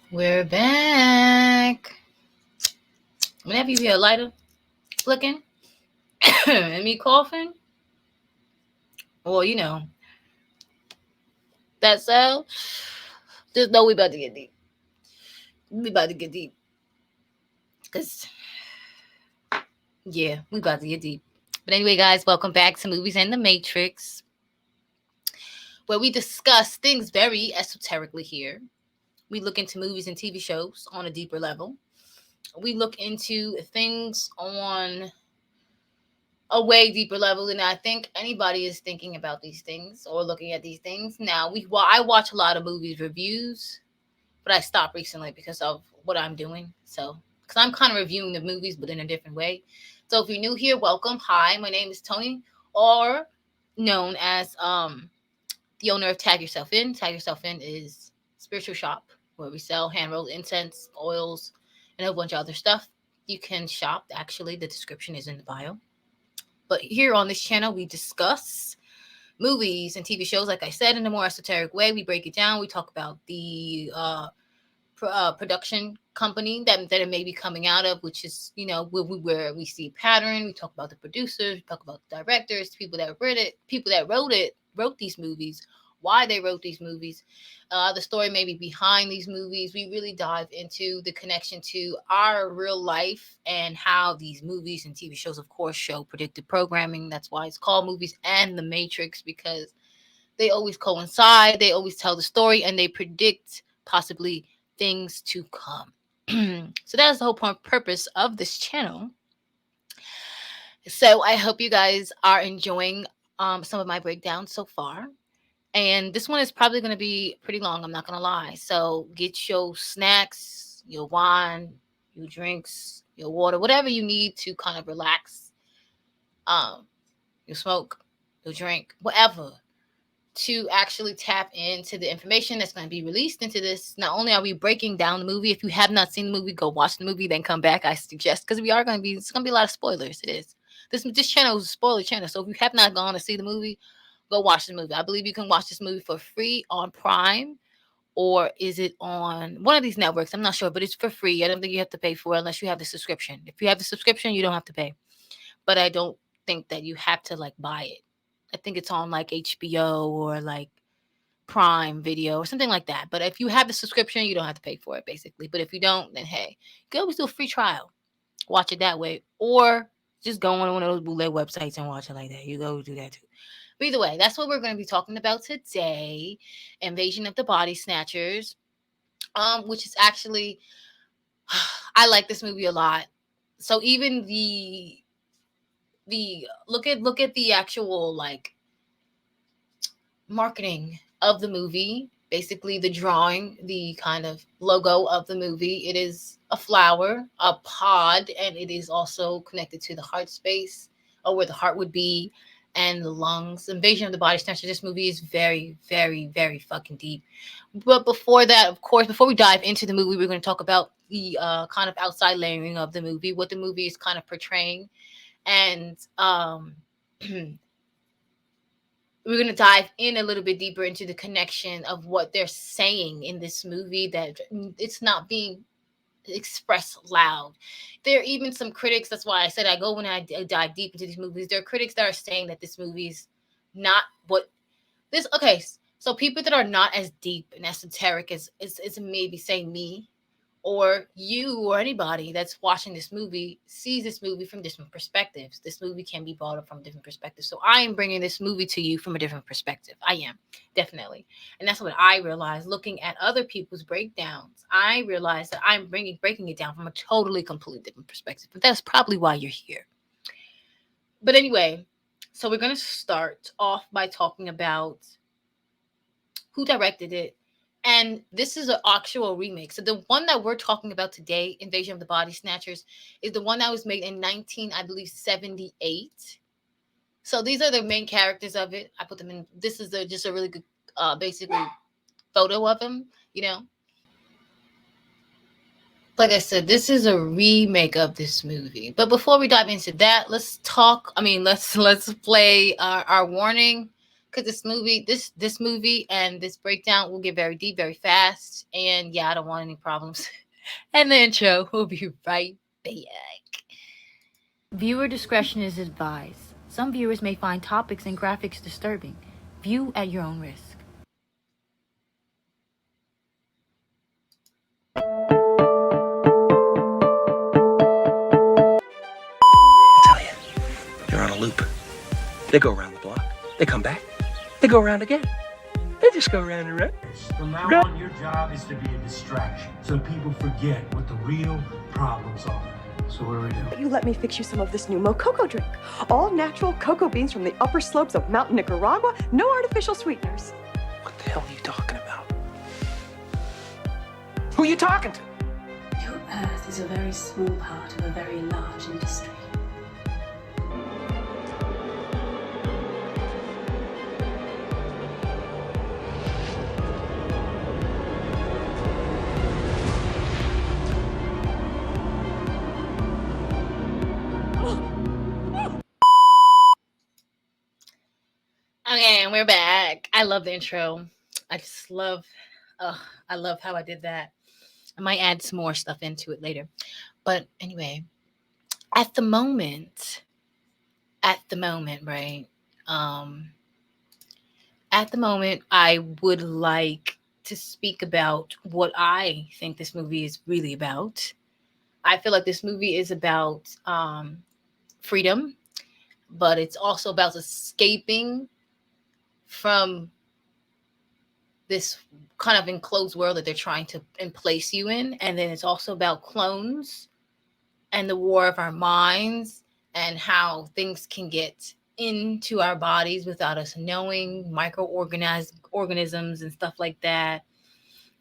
We're back. Whenever you hear a lighter flicking and me coughing, or that sound, just know we about to get deep. We about to get deep. Cause yeah, we about to get deep. But anyway, guys, welcome back to Movies and the Matrix, where we discuss things very esoterically here. We look into movies and TV shows on a deeper level. We look into things on a way deeper level than I think anybody is thinking about these things or looking at these things. Now, I watch a lot of movies reviews, but I stopped recently because of what I'm doing. So, because I'm kind of reviewing the movies, but in a different way. So, if you're new here, welcome. Hi, my name is Tony, or known as the owner of Tag Yourself In. Tag Yourself In is spiritual shop where we sell hand rolled incense, oils, and a whole bunch of other stuff. You can shop. Actually, the description is in the bio. But here on this channel, we discuss movies and TV shows, like I said, in a more esoteric way. We break it down. We talk about the production company that it may be coming out of, which is, where we see pattern. We talk about the producers, we talk about the directors, people that wrote these movies, why they wrote these movies, the story maybe behind these movies. We really dive into the connection to our real life and how these movies and TV shows, of course, show predictive programming. That's why it's called Movies and the Matrix, because they always coincide, they always tell the story, and they predict possibly things to come. So that's the whole purpose of this channel. So I hope you guys are enjoying some of my breakdowns so far. And this one is probably going to be pretty long, I'm not going to lie. So get your snacks, your wine, your drinks, your water, whatever you need to kind of relax. You smoke, you drink, whatever, to actually tap into the information that's going to be released into this. Not only are we breaking down the movie, if you have not seen the movie, go watch the movie, then come back, I suggest, because it's going to be a lot of spoilers. It is. This channel is a spoiler channel. So if you have not gone to see the movie, go watch the movie. I believe you can watch this movie for free on Prime, or is it on one of these networks? I'm not sure, but it's for free. I don't think you have to pay for it unless you have the subscription. If you have the subscription, you don't have to pay. But I don't think that you have to like buy it. I think it's on like HBO or like Prime Video or something like that. But if you have the subscription, you don't have to pay for it basically. But if you don't, then hey, you can always do a free trial. Watch it that way. Or just go on one of those bootleg websites and watch it like that. You go do that too. But either way, that's what we're going to be talking about today. Invasion of the Body Snatchers. Which is actually I like this movie a lot. So even the look at the actual like marketing of the movie, basically the drawing, the kind of logo of the movie. It is a flower, a pod, and it is also connected to the heart space, or where the heart would be, and the lungs. Invasion of the Body Snatcher. This movie is very, very, very fucking deep. But before that, of course, before we dive into the movie, we're going to talk about the kind of outside layering of the movie, what the movie is kind of portraying, and we're going to dive in a little bit deeper into the connection of what they're saying in this movie, that it's not being expressed loud. There are even some critics, that's why I said I go when I dive deep into these movies. There are critics that are saying that this movie's not what this, okay, so people that are not as deep and esoteric as maybe say me or you or anybody that's watching this movie sees this movie from different perspectives. This movie can be brought up from different perspectives. So I am bringing this movie to you from a different perspective. I am, definitely. And that's what I realized looking at other people's breakdowns. I realized that I'm breaking it down from a totally, completely different perspective. But that's probably why you're here. But anyway, so we're going to start off by talking about who directed it. And this is an actual remake. So the one that we're talking about today, Invasion of the Body Snatchers, is the one that was made in 19, I believe, 78. So these are the main characters of it. I put them in. This is just a really good, basically, photo of them. Like I said, this is a remake of this movie. But before we dive into that, let's talk. I mean, let's play our warning. because this movie and this breakdown will get very deep very fast, and yeah, I don't want any problems. And the intro will be right back. Viewer discretion is advised. Some viewers may find topics and graphics disturbing. View at your own risk. I tell you, you're on a loop. They go around the block. They come back. They go around again. They just go around and around. From now on, your job is to be a distraction, so people forget what the real problems are. So what do we do? You let me fix you some of this new Mococo drink. All natural cocoa beans from the upper slopes of Mountain Nicaragua, no artificial sweeteners. What the hell are you talking about? Who are you talking to? Your Earth is a very small part of a very large industry. Okay, and we're back. I love the intro. I just love, I love how I did that. I might add some more stuff into it later. But anyway, at the moment, right? At the moment, I would like to speak about what I think this movie is really about. I feel like this movie is about freedom, but it's also about escaping from this kind of enclosed world that they're trying to place you in. And then it's also about clones and the war of our minds and how things can get into our bodies without us knowing, microorganisms and stuff like that.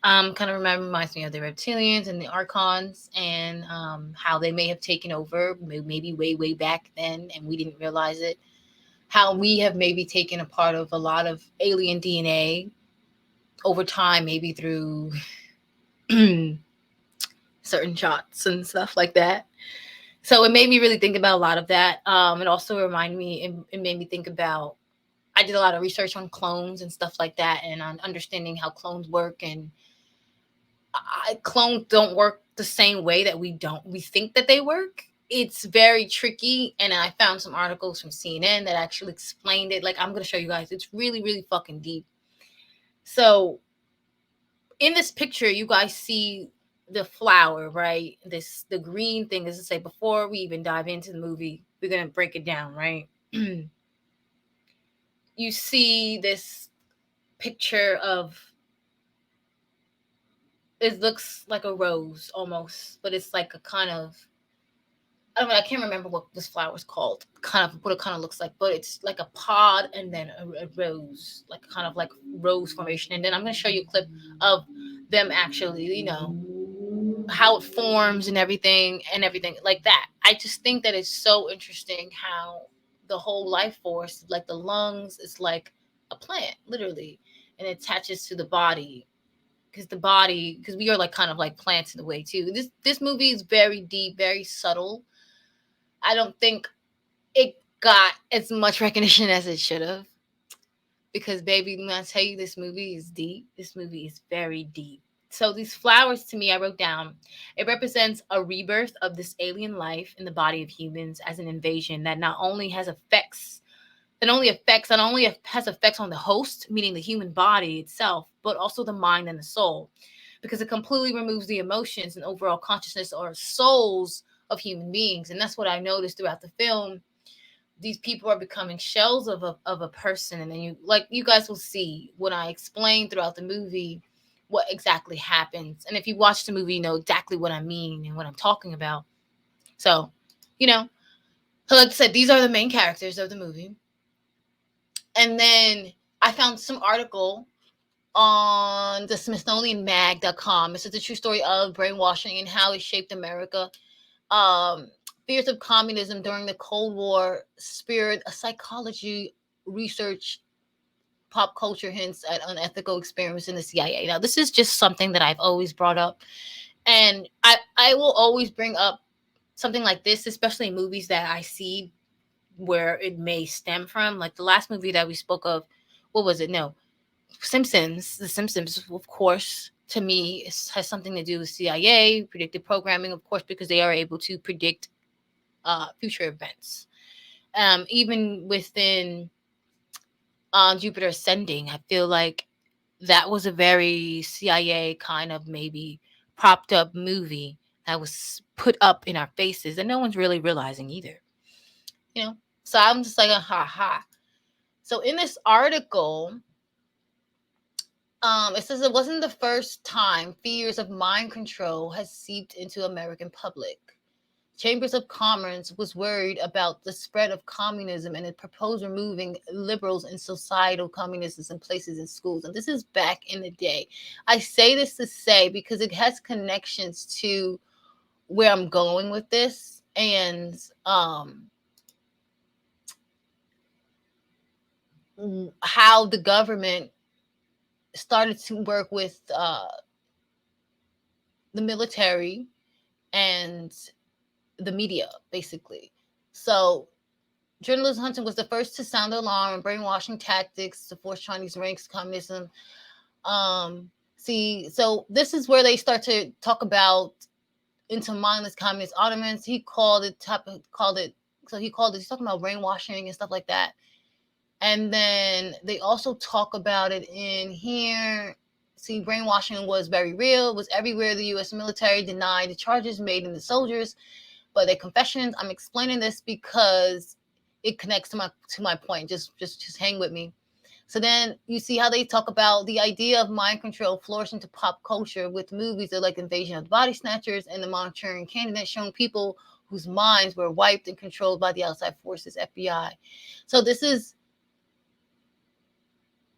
Kind of reminds me of the reptilians and the archons, and how they may have taken over maybe way back then and we didn't realize it. How we have maybe taken a part of a lot of alien DNA over time, maybe through certain shots and stuff like that. So it made me really think about a lot of that. It also reminded me, it made me think about, I did a lot of research on clones and stuff like that, and on understanding how clones work. And clones don't work the same way that we think that they work. It's very tricky, and I found some articles from CNN that actually explained it. Like, I'm going to show you guys. It's really fucking deep. So in this picture, you guys see the flower, right? The green thing is to say, before we even dive into the movie, we're going to break it down, right? You see this picture of, it looks like a rose almost, but it's like a kind of, I can't remember what this flower is called, kind of what it kind of looks like, but it's like a pod and then a rose, like kind of like rose formation. And then I'm going to show you a clip of them actually, how it forms and everything like that. I just think that it's so interesting how the whole life force, like the lungs, is like a plant, literally, and it attaches to the body. Because we are like kind of like plants in a way too. This movie is very deep, very subtle. I don't think it got as much recognition as it should have. Because, baby, when I tell you this movie is deep, this movie is very deep. So these flowers, to me, I wrote down, it represents a rebirth of this alien life in the body of humans as an invasion that not only has effects on the host, meaning the human body itself, but also the mind and the soul. Because it completely removes the emotions and overall consciousness or souls of human beings. And that's what I noticed throughout the film. These people are becoming shells of a person. And then you guys will see when I explain throughout the movie what exactly happens. And if you watch the movie, you know exactly what I mean and what I'm talking about. So, like I said, these are the main characters of the movie. And then I found some article on the SmithsonianMag.com. This is the true story of brainwashing and how it shaped America. Fears of communism during the Cold War spurred a psychology research, pop culture hints at unethical experiments in the CIA. Now, this is just something that I've always brought up. And I will always bring up something like this, especially in movies that I see where it may stem from. Like the last movie that we spoke of what was it? No, Simpsons. The Simpsons, of course, to me, has something to do with CIA, predictive programming, of course, because they are able to predict future events. Even within Jupiter Ascending, I feel like that was a very CIA kind of maybe propped up movie that was put up in our faces and no one's really realizing either. You know? So I'm just like, ha ha. So in this article, it says it wasn't the first time fears of mind control has seeped into American public. Chambers of Commerce was worried about the spread of communism and it proposed removing liberals and societal communists in places in schools. And this is back in the day. I say this to say because it has connections to where I'm going with this and how the government started to work with the military and the media, basically. So journalist Hunting was the first to sound the alarm and brainwashing tactics to force Chinese ranks communism. So this is where they start to talk about into mindless communist ornaments. He's talking about brainwashing and stuff like that. And then they also talk about it in here. See, brainwashing was very real. It was everywhere. The U.S. military denied the charges made in the soldiers, but their confessions. I'm explaining this because it connects to my point. Just hang with me. So then you see how they talk about the idea of mind control flourished into pop culture with movies like Invasion of the Body Snatchers and The Manchurian Candidate, showing people whose minds were wiped and controlled by the outside forces, FBI. So this is.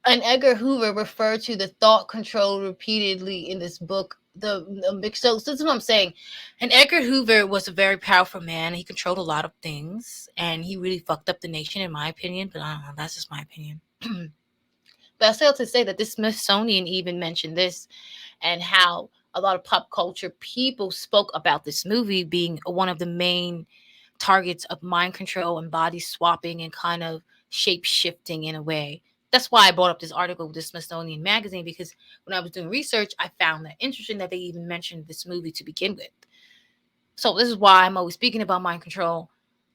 And Edgar Hoover referred to the thought control repeatedly in this book. So this is what I'm saying. And Edgar Hoover was a very powerful man. He controlled a lot of things, and he really fucked up the nation, in my opinion. But I don't know. That's just my opinion. But I still have to say that the Smithsonian even mentioned this, and how a lot of pop culture people spoke about this movie being one of the main targets of mind control and body swapping and kind of shape shifting in a way. That's why I brought up this article with the Smithsonian Magazine, because when I was doing research, I found that interesting that they even mentioned this movie to begin with. So this is why I'm always speaking about mind control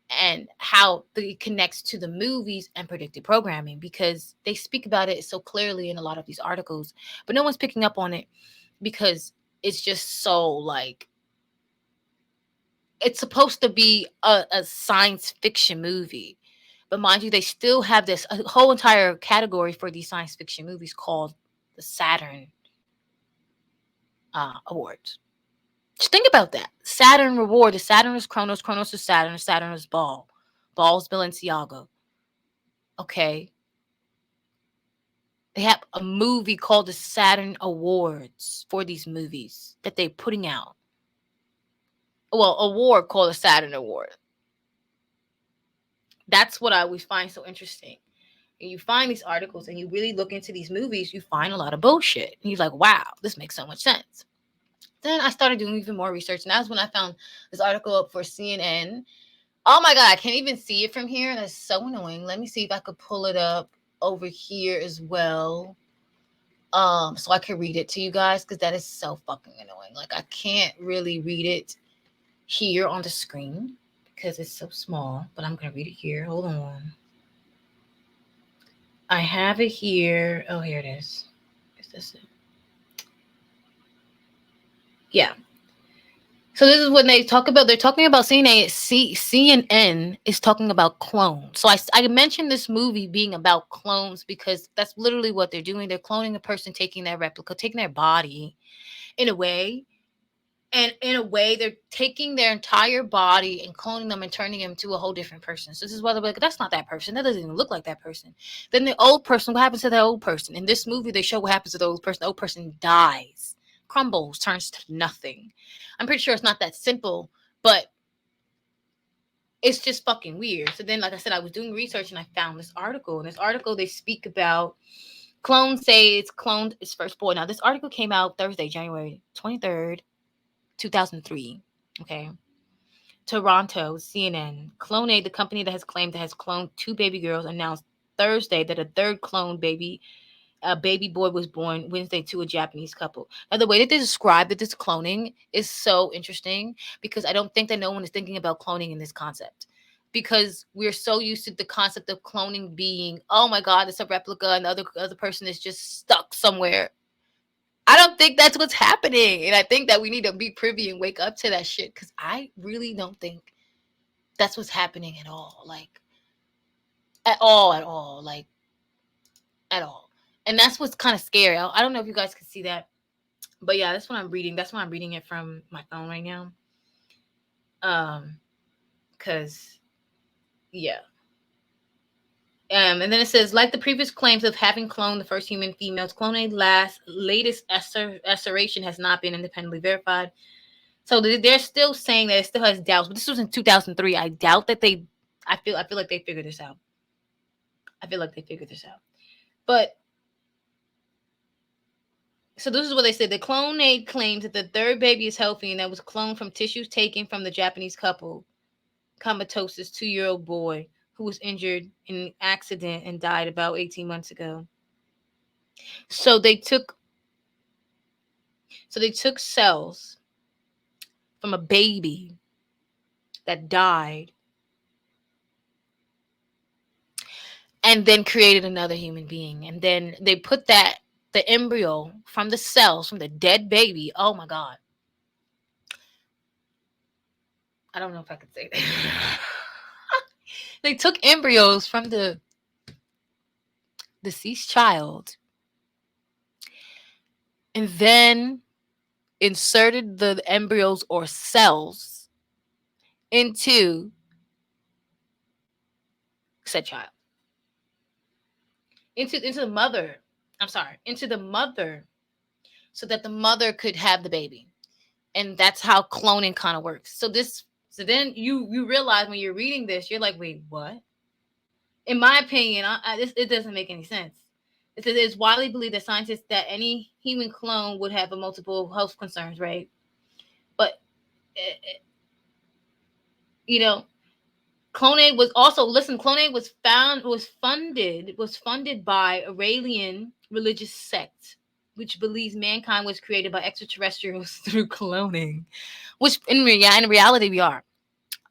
and how it connects to the movies and predictive programming, because they speak about it so clearly in a lot of these articles, but no one's picking up on it because it's just so like, it's supposed to be a science fiction movie. But mind you, they still have this whole entire category for these science fiction movies called the Saturn Awards. Just think about that. Saturn Reward. The Saturn is Kronos. Kronos is Saturn. Saturn is Baal. Baal's Balenciaga. Okay. They have a movie called the Saturn Awards for these movies that they're putting out. Well, award called the Saturn Award. That's what I always find so interesting. And you find these articles and you really look into these movies, you find a lot of bullshit. And you're like, wow, this makes so much sense. Then I started doing even more research. And that's when I found this article up for CNN. Oh my God, I can't even see it from here. That's so annoying. Let me see if I could pull it up over here as well. So I can read it to you guys, because that is so fucking annoying. Like, I can't really read it here on the screen because it's so small, but I'm going to read it here. Hold on. I have it here. Oh, here it is. Is this it? Yeah. So this is when they're talking about CNN is talking about clones. So I mentioned this movie being about clones because that's literally what they're doing. They're cloning a person, taking their replica, taking their body in a way. And in a way, they're taking their entire body and cloning them and turning them into a whole different person. So this is why they're like, that's not that person. That doesn't even look like that person. Then the old person, what happens to that old person? In this movie, they show what happens to the old person. The old person dies, crumbles, turns to nothing. I'm pretty sure it's not that simple, but it's just fucking weird. So then, like I said, I was doing research and I found this article. In this article, they speak about clones say it's cloned its first boy. Now, this article came out Thursday, January 23rd. 2003. Okay. Toronto, CNN. Clone, the company that has claimed that has cloned 2 baby girls, announced Thursday that a third clone baby, a baby boy, was born Wednesday to a Japanese couple. Now, the way that they describe that this cloning is so interesting because I don't think that no one is thinking about cloning in this concept. Because we're so used to the concept of cloning being, oh my God, it's a replica and the other person is just stuck somewhere. I don't think that's what's happening. And I think that we need to be privy and wake up to that shit because I really don't think that's what's happening at all. Like, at all. Like, at all. And that's what's kind of scary. I don't know if you guys can see that. But yeah, that's what I'm reading. That's why I'm reading it from my phone right now. Because, yeah. And then it says, like the previous claims of having cloned the first human females, Clonade's latest assertion has not been independently verified. So they're still saying that it still has doubts. But this was in 2003. I doubt that I feel like they figured this out. But so this is what they said. The Clonade claims that the third baby is healthy and that was cloned from tissues taken from the Japanese couple, Komatosis 2-year-old boy, who was injured in an accident and died about 18 months ago. So they took cells from a baby that died and then created another human being. And then they put the embryo from the cells from the dead baby. Oh my God. I don't know if I could say that. They took embryos from the deceased child and then inserted the embryos or cells into said child. Into the mother. Into the mother so that the mother could have the baby. And that's how cloning kind of works. So then you realize when you're reading this, you're like, wait, what? In my opinion, it doesn't make any sense. It says it's widely believed that scientists that any human clone would have multiple health concerns, right? But Clonade was funded by Iranian religious sect, which believes mankind was created by extraterrestrials through cloning, which in reality we are.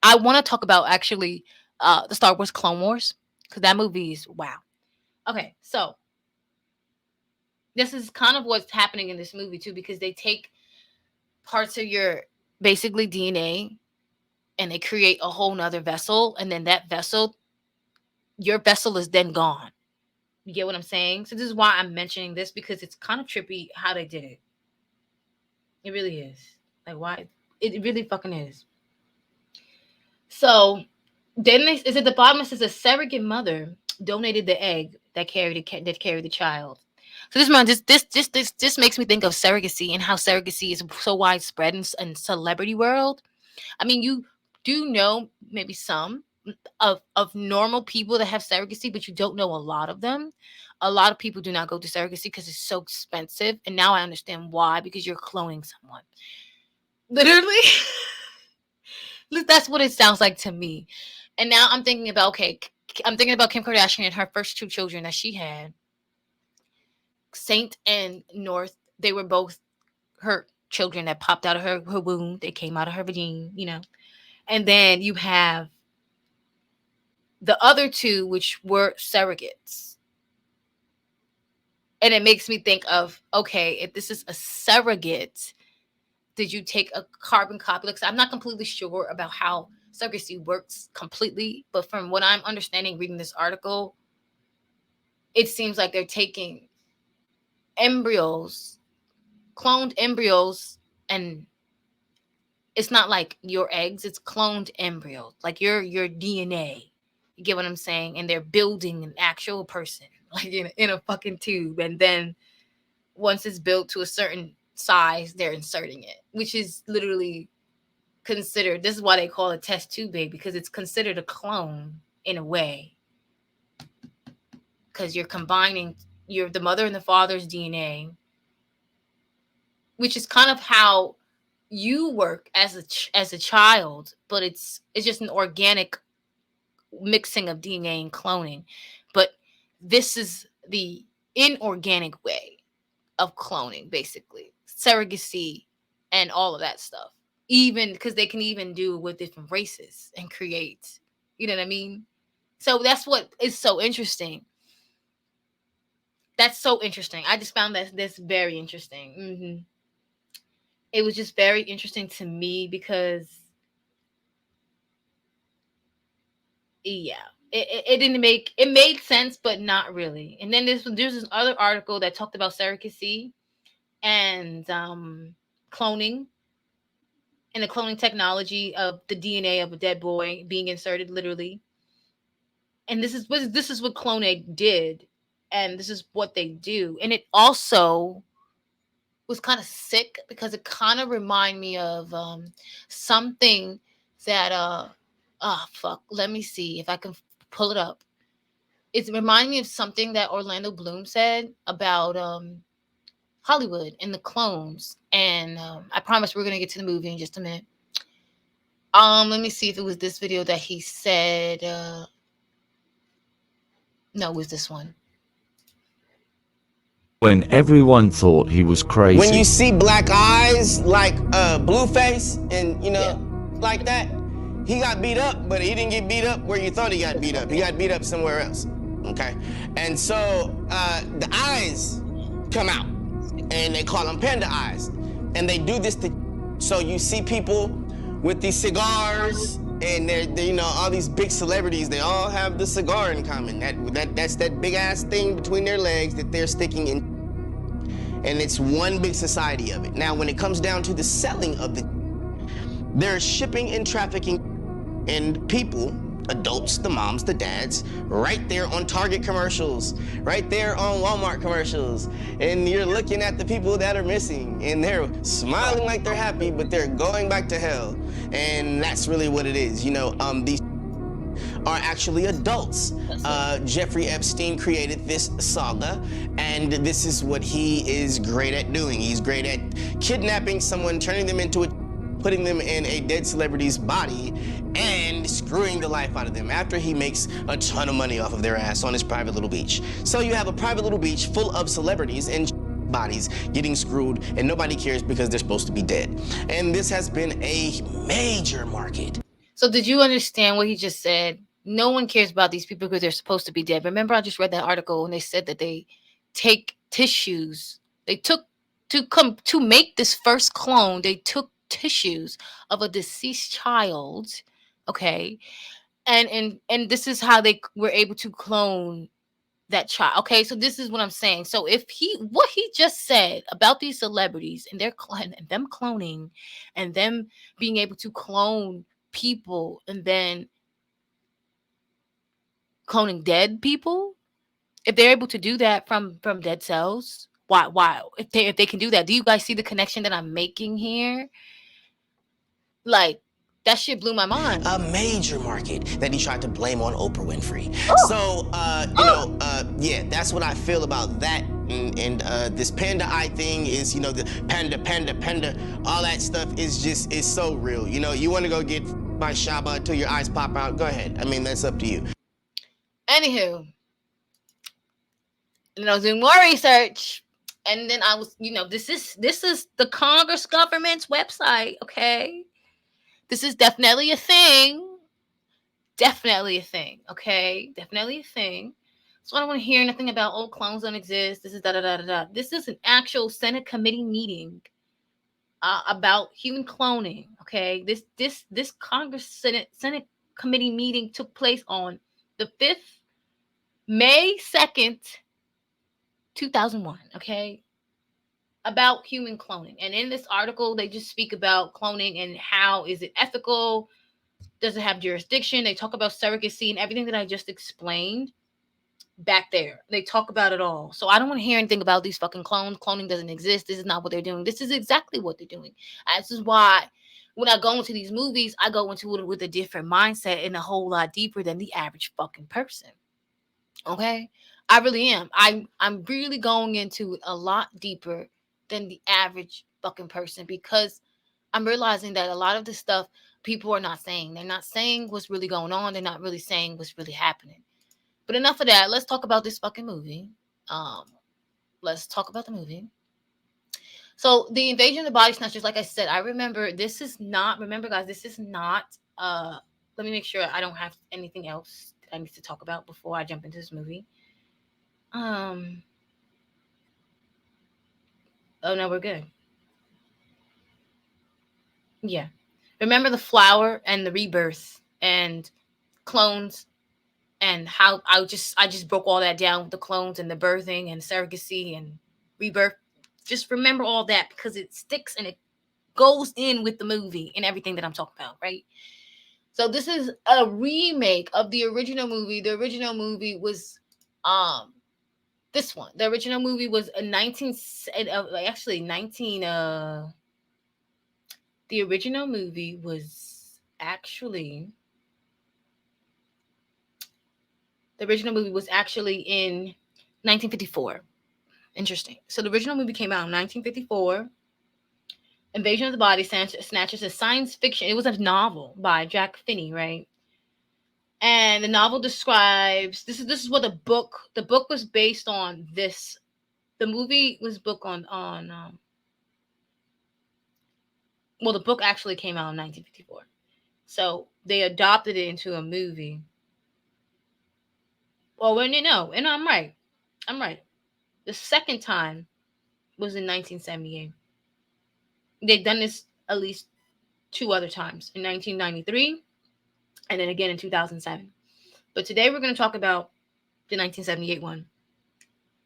I want to talk about actually the Star Wars Clone Wars because that movie is wow. Okay, so this is kind of what's happening in this movie too, because they take parts of your basically DNA and they create a whole nother vessel, and then your vessel is then gone. You get what I'm saying? So this is why I'm mentioning this, because it's kind of trippy how they did it. It really is. Like, why? It really fucking is. So then is at the bottom, it says a surrogate mother donated the egg that carried the child. So this makes me think of surrogacy and how surrogacy is so widespread in celebrity world. I mean, you do know maybe some of normal people that have surrogacy, but you don't know a lot of them. A lot of people do not go to surrogacy because it's so expensive. And now I understand why, because you're cloning someone. Literally. That's what it sounds like to me. And now I'm thinking about Kim Kardashian and her first 2 children that she had. Saint and North, they were both her children that popped out of her womb. They came out of her vagina, And then you have the other 2, which were surrogates. And it makes me think of, okay, if this is a surrogate, did you take a carbon copy? Because I'm not completely sure about how surrogacy works completely. But from what I'm understanding reading this article, it seems like they're taking embryos, cloned embryos, and it's not like your eggs, it's cloned embryos, like your DNA. You get what I'm saying? And they're building an actual person, like in a fucking tube. And then once it's built to a certain size, they're inserting it, which is literally considered, this is why they call it test tube baby, because it's considered a clone in a way. Because you're combining the mother and the father's DNA, which is kind of how you work as a child, but it's just an organic mixing of DNA and cloning. But this is the inorganic way of cloning, basically surrogacy and all of that stuff. Even because they can even do it with different races and create, you know what I mean? So that's what is so interesting. That's so interesting. I just found that this very interesting. It was just very interesting to me because, yeah, it didn't make, it made sense, but not really. And then there's this other article that talked about surrogacy and cloning and the cloning technology of the DNA of a dead boy being inserted literally. And this is what Clone did, and this is what they do. And it also was kind of sick because it kind of reminded me of something that let me see if I can pull it up. It's reminding me of something that Orlando Bloom said about Hollywood and the clones. And I promise we're gonna get to the movie in just a minute. Let me see if it was this video that he said. No, it was this one. When everyone thought he was crazy. When you see black eyes like Blueface and, you know, like that, he got beat up, but he didn't get beat up where you thought he got beat up. He got beat up somewhere else, okay? And so the eyes come out, and they call them panda eyes. And they do this so you see people with these cigars, and they're you know, all these big celebrities, they all have the cigar in common. That's that big ass thing between their legs that they're sticking in. And it's one big society of it. Now, when it comes down to the selling of there's shipping and trafficking and people, adults, the moms, the dads, right there on Target commercials, right there on Walmart commercials. And you're looking at the people that are missing, and they're smiling like they're happy, but they're going back to hell. And that's really what it is. You know, these are actually adults. Jeffrey Epstein created this saga, and this is what he is great at doing. He's great at kidnapping someone, turning them into putting them in a dead celebrity's body and screwing the life out of them after he makes a ton of money off of their ass on his private little beach. So you have a private little beach full of celebrities and bodies getting screwed, and nobody cares because they're supposed to be dead. And this has been a major market. So did you understand what he just said? No one cares about these people because they're supposed to be dead. Remember, I just read that article and they said that they take tissues. They took to make this first clone. They took tissues of a deceased child, okay, and this is how they were able to clone that child. Okay, so this is what I'm saying. So if what he just said about these celebrities and them cloning and them being able to clone people and then cloning dead people, if they're able to do that from dead cells, why if they can do that, do you guys see the connection that I'm making here? Like, that shit blew my mind. A major market that he tried to blame on Oprah Winfrey. So, yeah, that's what I feel about that. And this panda eye thing is, you know, the panda, all that stuff is so real. You know, you want to go get by Shaba until your eyes pop out, go ahead. I mean, that's up to you. Anywho, and I was doing more research, and then I was, you know, this is the Congress government's website, okay? This is definitely a thing. Definitely a thing, okay? Definitely a thing. So I don't want to hear nothing about, oh, clones don't exist. This is da-da-da-da-da. This is an actual Senate committee meeting about human cloning, okay? This Congress Senate committee meeting took place on the 5th, May 2nd, 2001, okay? About human cloning. And in this article, they just speak about cloning and how is it ethical? Does it have jurisdiction? They talk about surrogacy and everything that I just explained back there. They talk about it all. So I don't want to hear anything about these fucking clones. Cloning doesn't exist. This is not what they're doing. This is exactly what they're doing. This is why when I go into these movies, I go into it with a different mindset and a whole lot deeper than the average fucking person. Okay? I really am. I'm really going into it a lot deeper than the average fucking person because I'm realizing that a lot of the stuff people are not saying. They're not saying what's really going on. They're not really saying what's really happening. But enough of that. Let's talk about this fucking movie. Let's talk about the movie. So the Invasion of the Body Snatchers, like I said, I remember this is not, remember guys, this is not, let me make sure I don't have anything else that I need to talk about before I jump into this movie. Oh no, we're good. Yeah. Remember the flower and the rebirth and clones and how I just broke all that down with the clones and the birthing and surrogacy and rebirth. Just remember all that because it sticks and it goes in with the movie and everything that I'm talking about, right? So this is a remake of the original movie. The original movie was this one. The original movie was a 19 actually 19 the original movie was actually in 1954. Interesting. So the original movie came out in 1954. Invasion of the Body Snatchers is science fiction. It was a novel by Jack Finney, right? And the novel describes this is what the book was based on. This the movie was book on well, the book actually came out in 1954. So they adopted it into a movie. Well, and I'm right. The second time was in 1978. They've done this at least 2 other times, in 1993 and then again in 2007. But today we're going to talk about the 1978 one.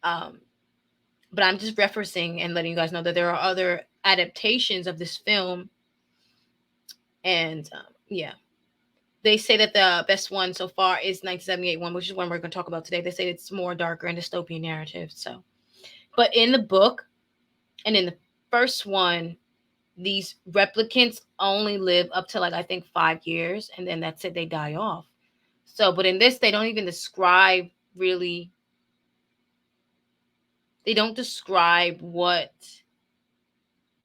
But I'm just referencing and letting you guys know that there are other adaptations of this film. And yeah, they say that the best one so far is 1978 one, which is one we're going to talk about today. They say it's more darker and dystopian narrative. So, but in the book and in the first one, these replicants only live up to I think 5 years, and then that's it, they die off. So, but in this, they don't even describe really. They don't describe what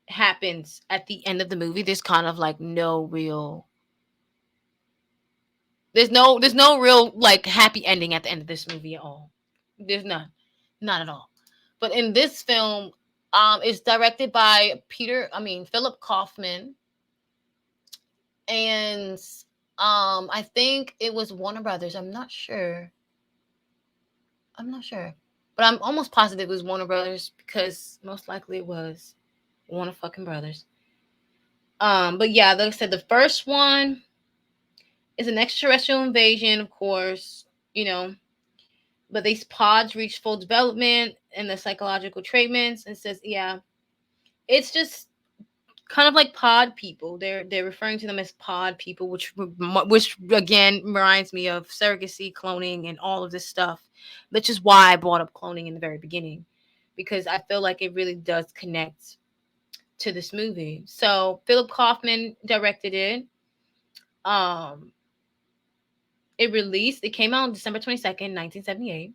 happens at the end of the movie. There's kind of no real. There's no real happy ending at the end of this movie at all. There's none, not at all. But in this film, it's directed by Philip Kaufman, and I think it was Warner Brothers. I'm not sure, but I'm almost positive it was Warner Brothers because most likely it was Warner fucking Brothers. But yeah, like I said, the first one is an extraterrestrial invasion, of course, but these pods reach full development and the psychological treatments. And says, yeah, it's just kind of like pod people. They're referring to them as pod people, which again reminds me of surrogacy, cloning, and all of this stuff. Which is why I brought up cloning in the very beginning, because I feel like it really does connect to this movie. So Philip Kaufman directed it. It came out on December 22nd, 1978.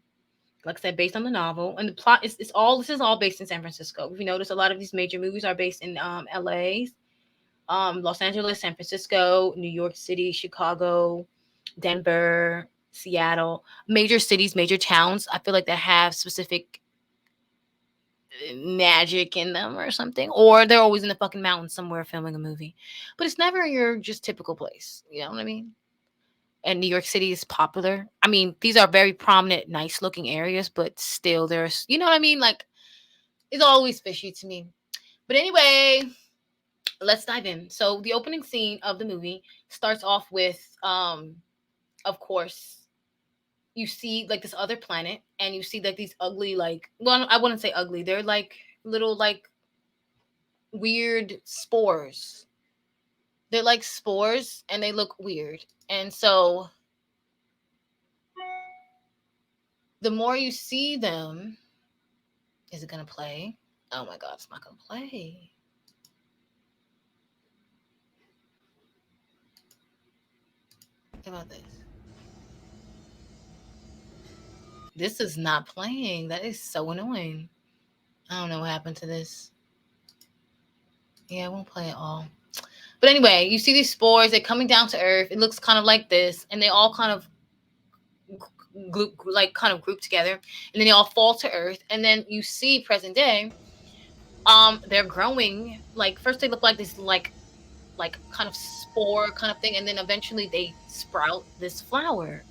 Like I said, based on the novel. And the plot this is all based in San Francisco. If you notice, a lot of these major movies are based in LA, Los Angeles, San Francisco, New York City, Chicago, Denver, Seattle. Major cities, major towns. I feel like they have specific magic in them or something. Or they're always in the fucking mountains somewhere filming a movie. But it's never your just typical place. You know what I mean? And New York City is popular. I mean, these are very prominent, nice looking areas, but still there's, you know what I mean? It's always fishy to me. But anyway, let's dive in. So the opening scene of the movie starts off with, of course, you see this other planet, and you see these ugly, well, I wouldn't say ugly. They're little weird spores. They're like spores, and they look weird. And so the more you see them, is it going to play? Oh my God, it's not going to play. Think about this. This is not playing. That is so annoying. I don't know what happened to this. Yeah, it won't play at all. But anyway, you see these spores. They're coming down to Earth. It looks kind of like this. And they all kind of group together, and then they all fall to earth. And then you see present day, they're growing. Like first they look like this like kind of spore kind of thing, and then eventually they sprout this flower.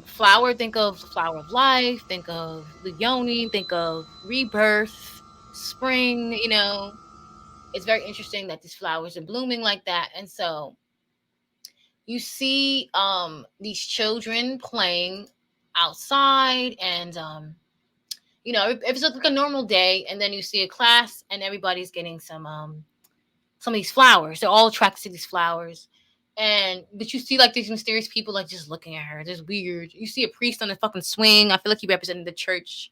Flower, think of flower of life, think of the yoni, think of rebirth, spring. It's very interesting that these flowers are blooming like that. And so you see these children playing outside, and it's like a normal day, and then you see a class and everybody's getting some of these flowers. They're all attracted to these flowers. But you see like these mysterious people like just looking at her. It's weird. You see a priest on a fucking swing. I feel like he represented the church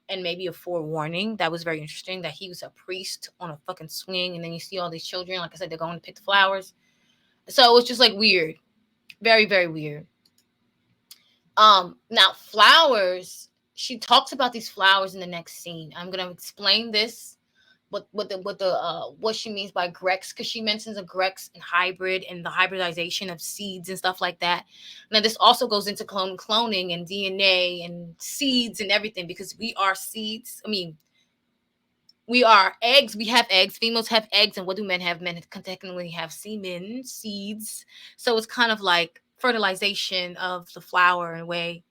and maybe a forewarning. That was very interesting that he was a priest on a fucking swing. And then you see all these children, like I said, they're going to pick the flowers. So it's just like weird. Very, very weird. Now flowers, she talks about these flowers in the next scene. I'm gonna explain this, what she means by Grex, because she mentions a Grex and hybrid and the hybridization of seeds and stuff like that. Now this also goes into cloning and DNA and seeds and everything, because we are seeds. I mean, we are eggs. We have eggs. Females have eggs, and what do men have? Men technically have semen, seeds. So it's kind of like fertilization of the flower in a way,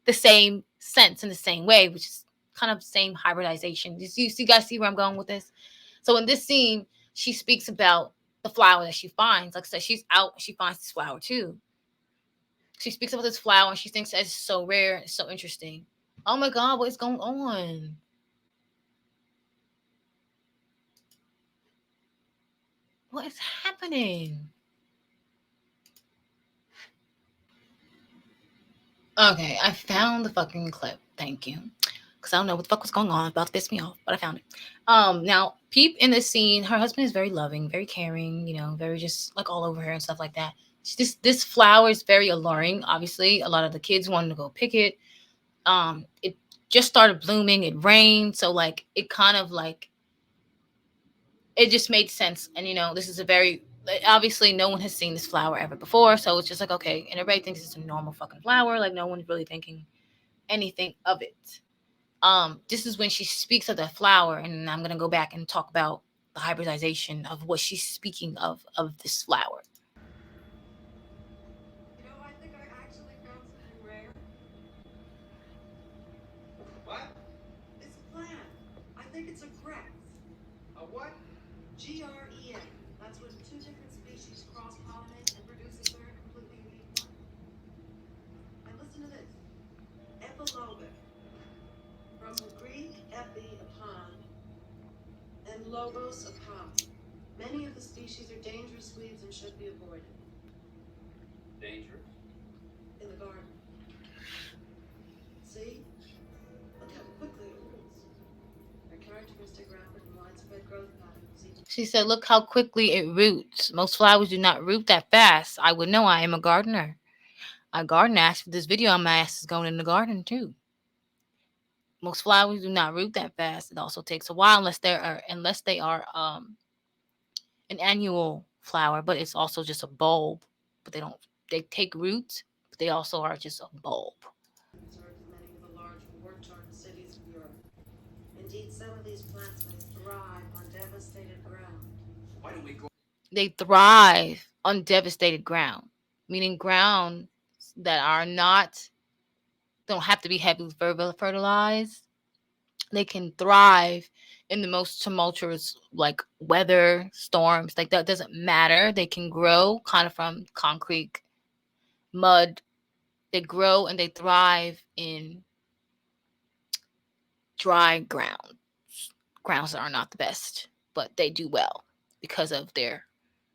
the same sense in the same way, which is kind of same hybridization. You guys see where I'm going with this? So in this scene, she speaks about the flower that she finds. Like I said, she's out and she finds this flower too. She speaks about this flower and she thinks that it's so rare and so interesting. Oh my God, what is going on? What is happening? Okay, I found the fucking clip. Thank you. Because I don't know what the fuck was going on. About to piss me off, but I found it. Now, Peep in this scene, her husband is very loving, very caring, very just like all over her and stuff like that. This flower is very alluring. Obviously, a lot of the kids wanted to go pick it. It just started blooming. It rained, so like it kind of like it just made sense. And this is a very obviously no one has seen this flower ever before, so it's just like okay, and everybody thinks it's a normal fucking flower. Like no one's really thinking anything of it. This is when she speaks of the flower, and I'm gonna go back and talk about the hybridization of what she's speaking of this flower. I think I actually found something rare. What? It's a plant. I think it's a Grex. A what? G-R-E-N. That's when two different species cross-pollinate and produce a third completely unique one. And listen to this. Epilobic. From the Greek epi, upon, and logos, upon. Many of the species are dangerous weeds and should be avoided. Dangerous. In the garden. See? Look how quickly it roots. Their characteristic rapid and widespread growth patterns. She said, look how quickly it roots. Most flowers do not root that fast. I would know. I am a gardener. I garden. After this video, my ass is going in the garden too. Most flowers do not root that fast. It also takes a while unless they are an annual flower, but it's also just a bulb. But they take roots, but they also are just a bulb. Observed in many of the large war-torn cities of Europe. Indeed, some of these plants may thrive on devastated ground. Why don't we go? They thrive on devastated ground, meaning ground that don't have to be heavily fertilized. They can thrive in the most tumultuous like weather, storms. Like that doesn't matter. They can grow kind of from concrete, mud. They grow and they thrive in dry grounds that are not the best, but they do well because of their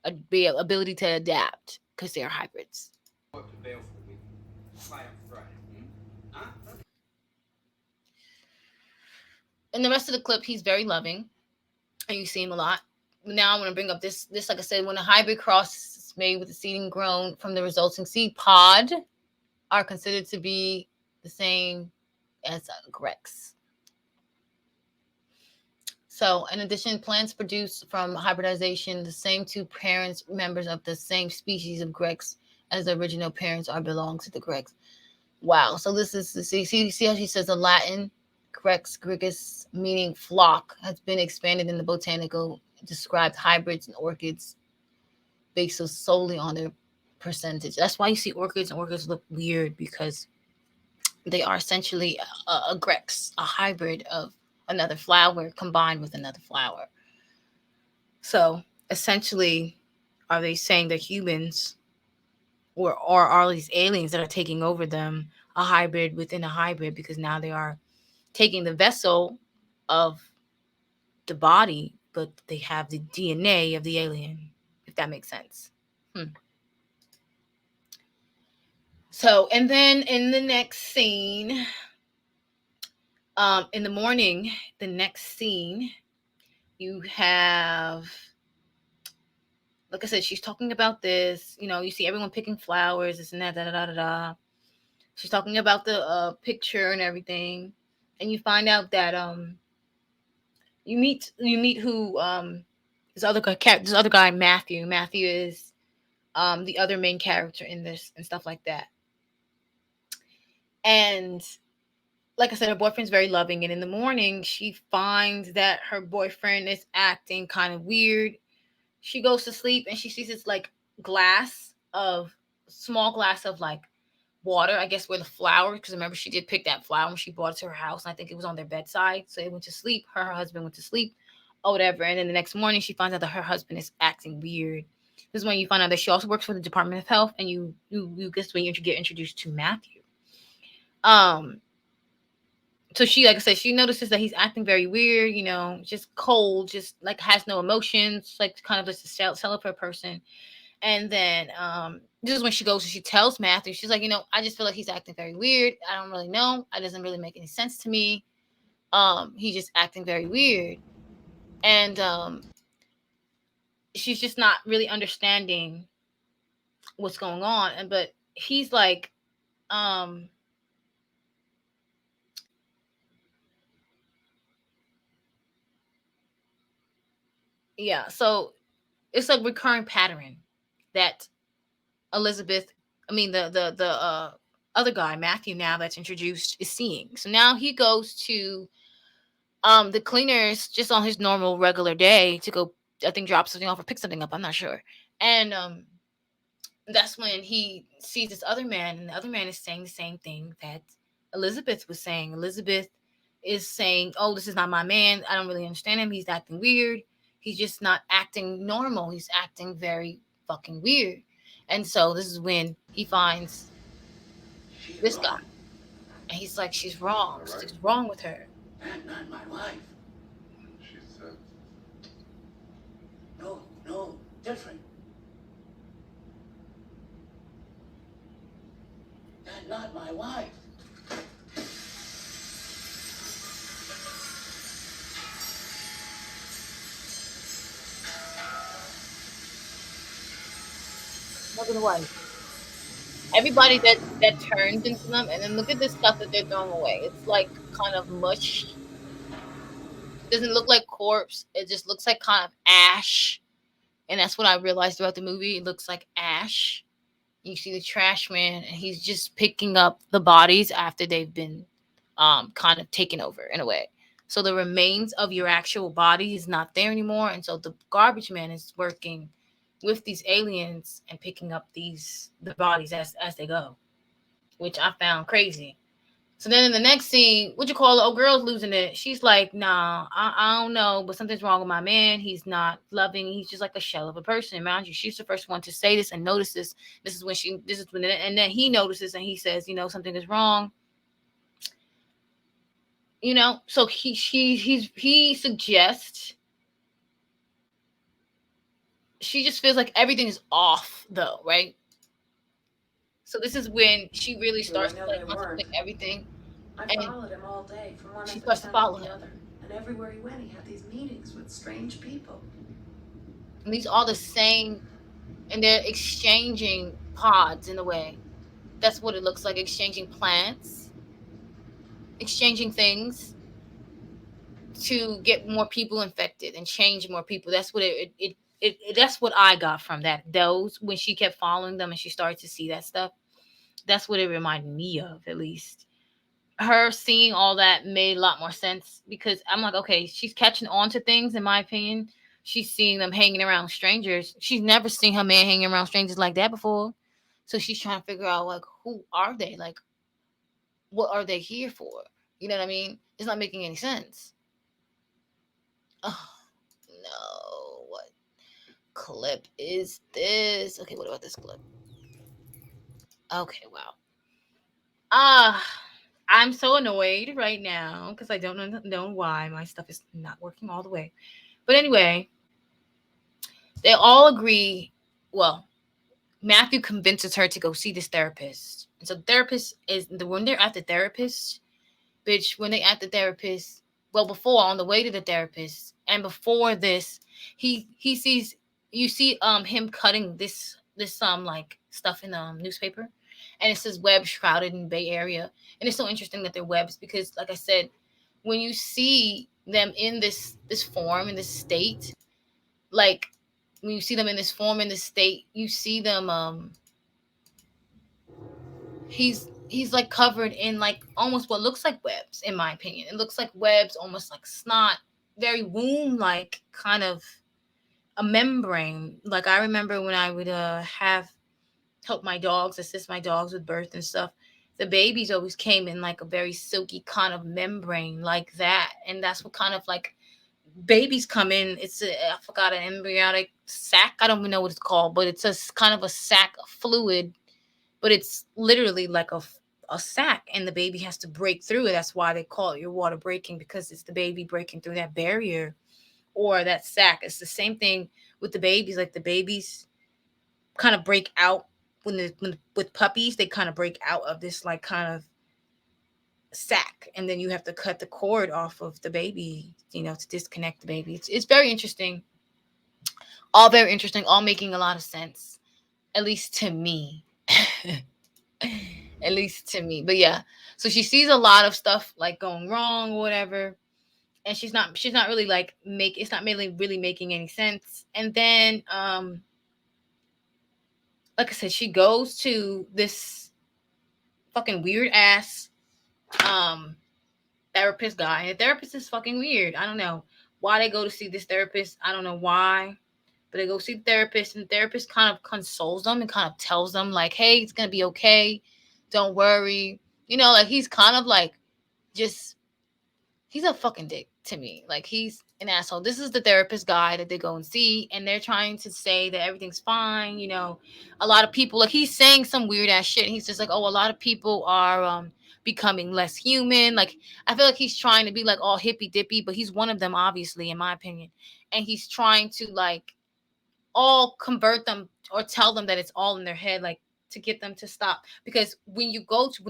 ability to adapt, because they're hybrids. Up to Balfour with Fire Friday. Huh? In the rest of the clip, he's very loving, and you see him a lot. Now I want to bring up this, like I said, when a hybrid cross is made with the seeding grown from the resulting seed pod are considered to be the same as Grex. So, in addition, plants produced from hybridization, the same two parents, members of the same species of Grex as the original parents, are belong to the Grex. Wow. So this is see how she says the Latin Rex grigus, meaning flock, has been expanded in the botanical described hybrids and orchids based solely on their percentage. That's why you see orchids and orchids look weird, because they are essentially a grex, a hybrid of another flower combined with another flower. So essentially, are they saying that humans or are these aliens that are taking over them a hybrid within a hybrid, because now they are taking the vessel of the body, but they have the DNA of the alien, if that makes sense. So, and then in the next scene, in the morning, the next scene, you have, like I said, she's talking about this. You know, you see everyone picking flowers, this and that, da da da da da. She's talking about the picture and everything, and you find out that you meet who this other guy Matthew. Matthew is the other main character in this and stuff like that. And like I said, her boyfriend's very loving, and in the morning she finds that her boyfriend is acting kind of weird. She goes to sleep and she sees this like small glass of like water, I guess, where the flower, because remember she did pick that flower when she brought it to her house, and I think it was on their bedside. So they went to sleep. Her husband went to sleep or whatever. And then the next morning she finds out that her husband is acting weird. This is when you find out that she also works for the Department of Health, and you guess when you get introduced to Matthew. So she, like I said, she notices that he's acting very weird, you know, just cold, just like has no emotions, like kind of just a celibate person. And then this is when she goes and she tells Matthew, she's like, you know, I just feel like he's acting very weird. I don't really know. It doesn't really make any sense to me. He's just acting very weird. And she's just not really understanding what's going on. But he's like, yeah, so it's a recurring pattern that the other guy, Matthew, now that's introduced, is seeing. So now he goes to the cleaners just on his normal regular day to go, I think, drop something off or pick something up. I'm not sure. And that's when he sees this other man, and the other man is saying the same thing that Elizabeth was saying. Elizabeth is saying, oh, this is not my man. I don't really understand him. He's acting weird. He's just not acting normal. He's acting very fucking weird. And so this is when he finds this guy. And he's like, she's wrong. Something's wrong with her. That's not my wife. She said, No, different. That's not my wife. Look at the wife. Everybody that turns into them, and then look at this stuff that they're throwing away. It's like kind of mush. It doesn't look like corpse. It just looks like kind of ash. And that's what I realized throughout the movie. It looks like ash. You see the trash man, and he's just picking up the bodies after they've been kind of taken over in a way. So the remains of your actual body is not there anymore. And so the garbage man is working with these aliens and picking up the bodies as they go, which I found crazy. So then in the next scene, what you call it? Oh, girl's losing it. She's like, nah, I don't know, but something's wrong with my man. He's not loving. He's just like a shell of a person. Mind you, she's the first one to say this and notice this. And then he notices and he says, you know, something is wrong. You know, so he suggests. She just feels like everything is off, though, right? So this is when she really starts to like contemplate everything. I followed him all day from one She end starts to of town follow to the him. other, and everywhere he went, he had these meetings with strange people. And these are the same, and they're exchanging pods in a way. That's what it looks like, exchanging plants, exchanging things to get more people infected and change more people. That's what that's what I got from that. Those when she kept following them and she started to see that stuff. That's what it reminded me of, at least. Her seeing all that made a lot more sense because I'm like, okay, she's catching on to things, in my opinion. She's seeing them hanging around strangers. She's never seen her man hanging around strangers like that before. So she's trying to figure out, like, who are they? Like, what are they here for? You know what I mean? It's not making any sense. Oh, no. What clip is this? Okay, what about this clip? Okay, wow. I'm so annoyed right now because I don't know why my stuff is not working all the way. But anyway, they all agree. Well, Matthew convinces her to go see this therapist. And so the therapist is when they're at the therapist, bitch, when they at the therapist, well, before on the way to the therapist, and before this, he sees you see him cutting this like stuff in the newspaper, and it says web shrouded in Bay Area. And it's so interesting that they're webs because, like I said, when you see them in this form, in this state, like when you see them in this form, in this state, you see them he's like covered in like almost what looks like webs, in my opinion. It looks like webs, almost like snot, very womb like, kind of a membrane. Like I remember when I would help my dogs, assist my dogs with birth and stuff, the babies always came in like a very silky kind of membrane like that. And that's what kind of like babies come in. I forgot, an embryonic sac. I don't even know what it's called, but it's a kind of a sac of fluid, but it's literally like a sac, and the baby has to break through it. That's why they call it your water breaking, because it's the baby breaking through that barrier or that sac. It's the same thing with the babies. Like the babies kind of break out when with puppies, they kind of break out of this like kind of sac, and then you have to cut the cord off of the baby, to disconnect the baby. It's very interesting. All very interesting, all making a lot of sense, at least to me. At least to me. But yeah, so she sees a lot of stuff like going wrong or whatever, and she's not really like it's not really making any sense. And then like I said, she goes to this fucking weird ass therapist guy, and the therapist is fucking weird. I don't know why they go to see this therapist. I don't know why, but they go see the therapist, and the therapist kind of consoles them and kind of tells them like, hey, it's gonna be okay, don't worry. Like he's kind of like, just, he's a fucking dick to me. Like he's an asshole. This is the therapist guy that they go and see, and they're trying to say that everything's fine. A lot of people, like, he's saying some weird ass shit. He's just like, oh, a lot of people are becoming less human. Like, I feel like he's trying to be like all hippy dippy, but he's one of them, obviously, in my opinion. And he's trying to like all convert them or tell them that it's all in their head, like to get them to stop. Because when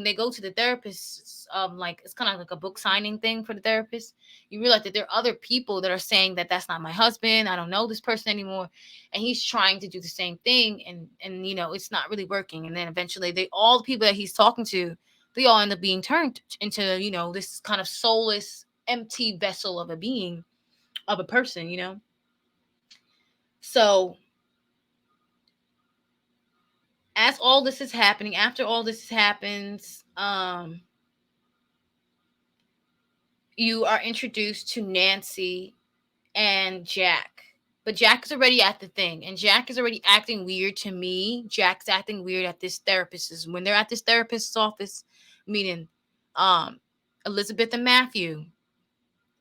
they go to the therapist, like it's kind of like a book signing thing for the therapist, you realize that there are other people that are saying that that's not my husband, I don't know this person anymore, and he's trying to do the same thing, and it's not really working. And then eventually all the people that he's talking to, they all end up being turned into this kind of soulless, empty vessel of a being, of a person. So as all this is happening, after all this happens, you are introduced to Nancy and Jack. But Jack is already at the thing, and Jack is already acting weird to me. Jack's acting weird at this therapist's. When they're at this therapist's office, meaning Elizabeth and Matthew,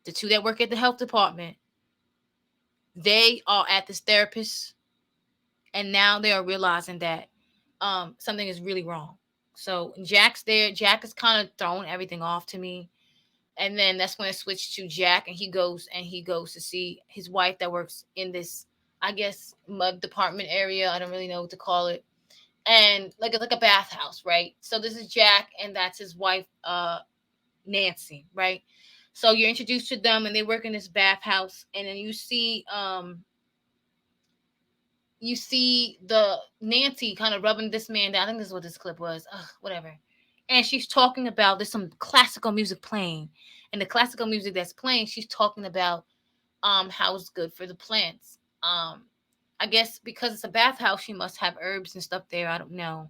the two that work at the health department, they are at this therapist, and now they are realizing that something is really wrong. So Jack's there. Jack is kind of throwing everything off to me. And then that's when it switched to Jack, and he goes to see his wife that works in this, I guess, mud department area. I don't really know what to call it. And like a bathhouse, right? So this is Jack, and that's his wife, Nancy, right? So you're introduced to them, and they work in this bathhouse, and then you see the Nancy kind of rubbing this man down. I think this is what this clip was. Whatever. And she's talking about, there's some classical music playing. And the classical music that's playing, she's talking about how it's good for the plants. I guess because it's a bathhouse, she must have herbs and stuff there. I don't know.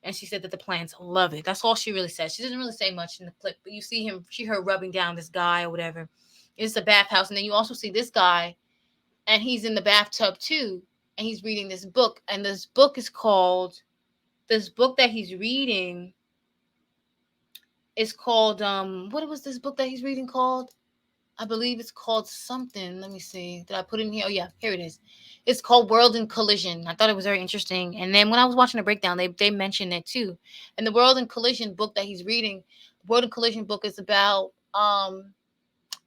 And she said that the plants love it. That's all she really said. She doesn't really say much in the clip, but you see her rubbing down this guy or whatever. It's a bathhouse. And then you also see this guy, and he's in the bathtub too. And he's reading this book. And this book that he's reading is called, what was this book that he's reading called? I believe it's called something. Let me see. Did I put it in here? Oh, yeah. Here it is. It's called World in Collision. I thought it was very interesting. And then when I was watching the breakdown, they mentioned it too. And the World in Collision book that he's reading, World in Collision book is about,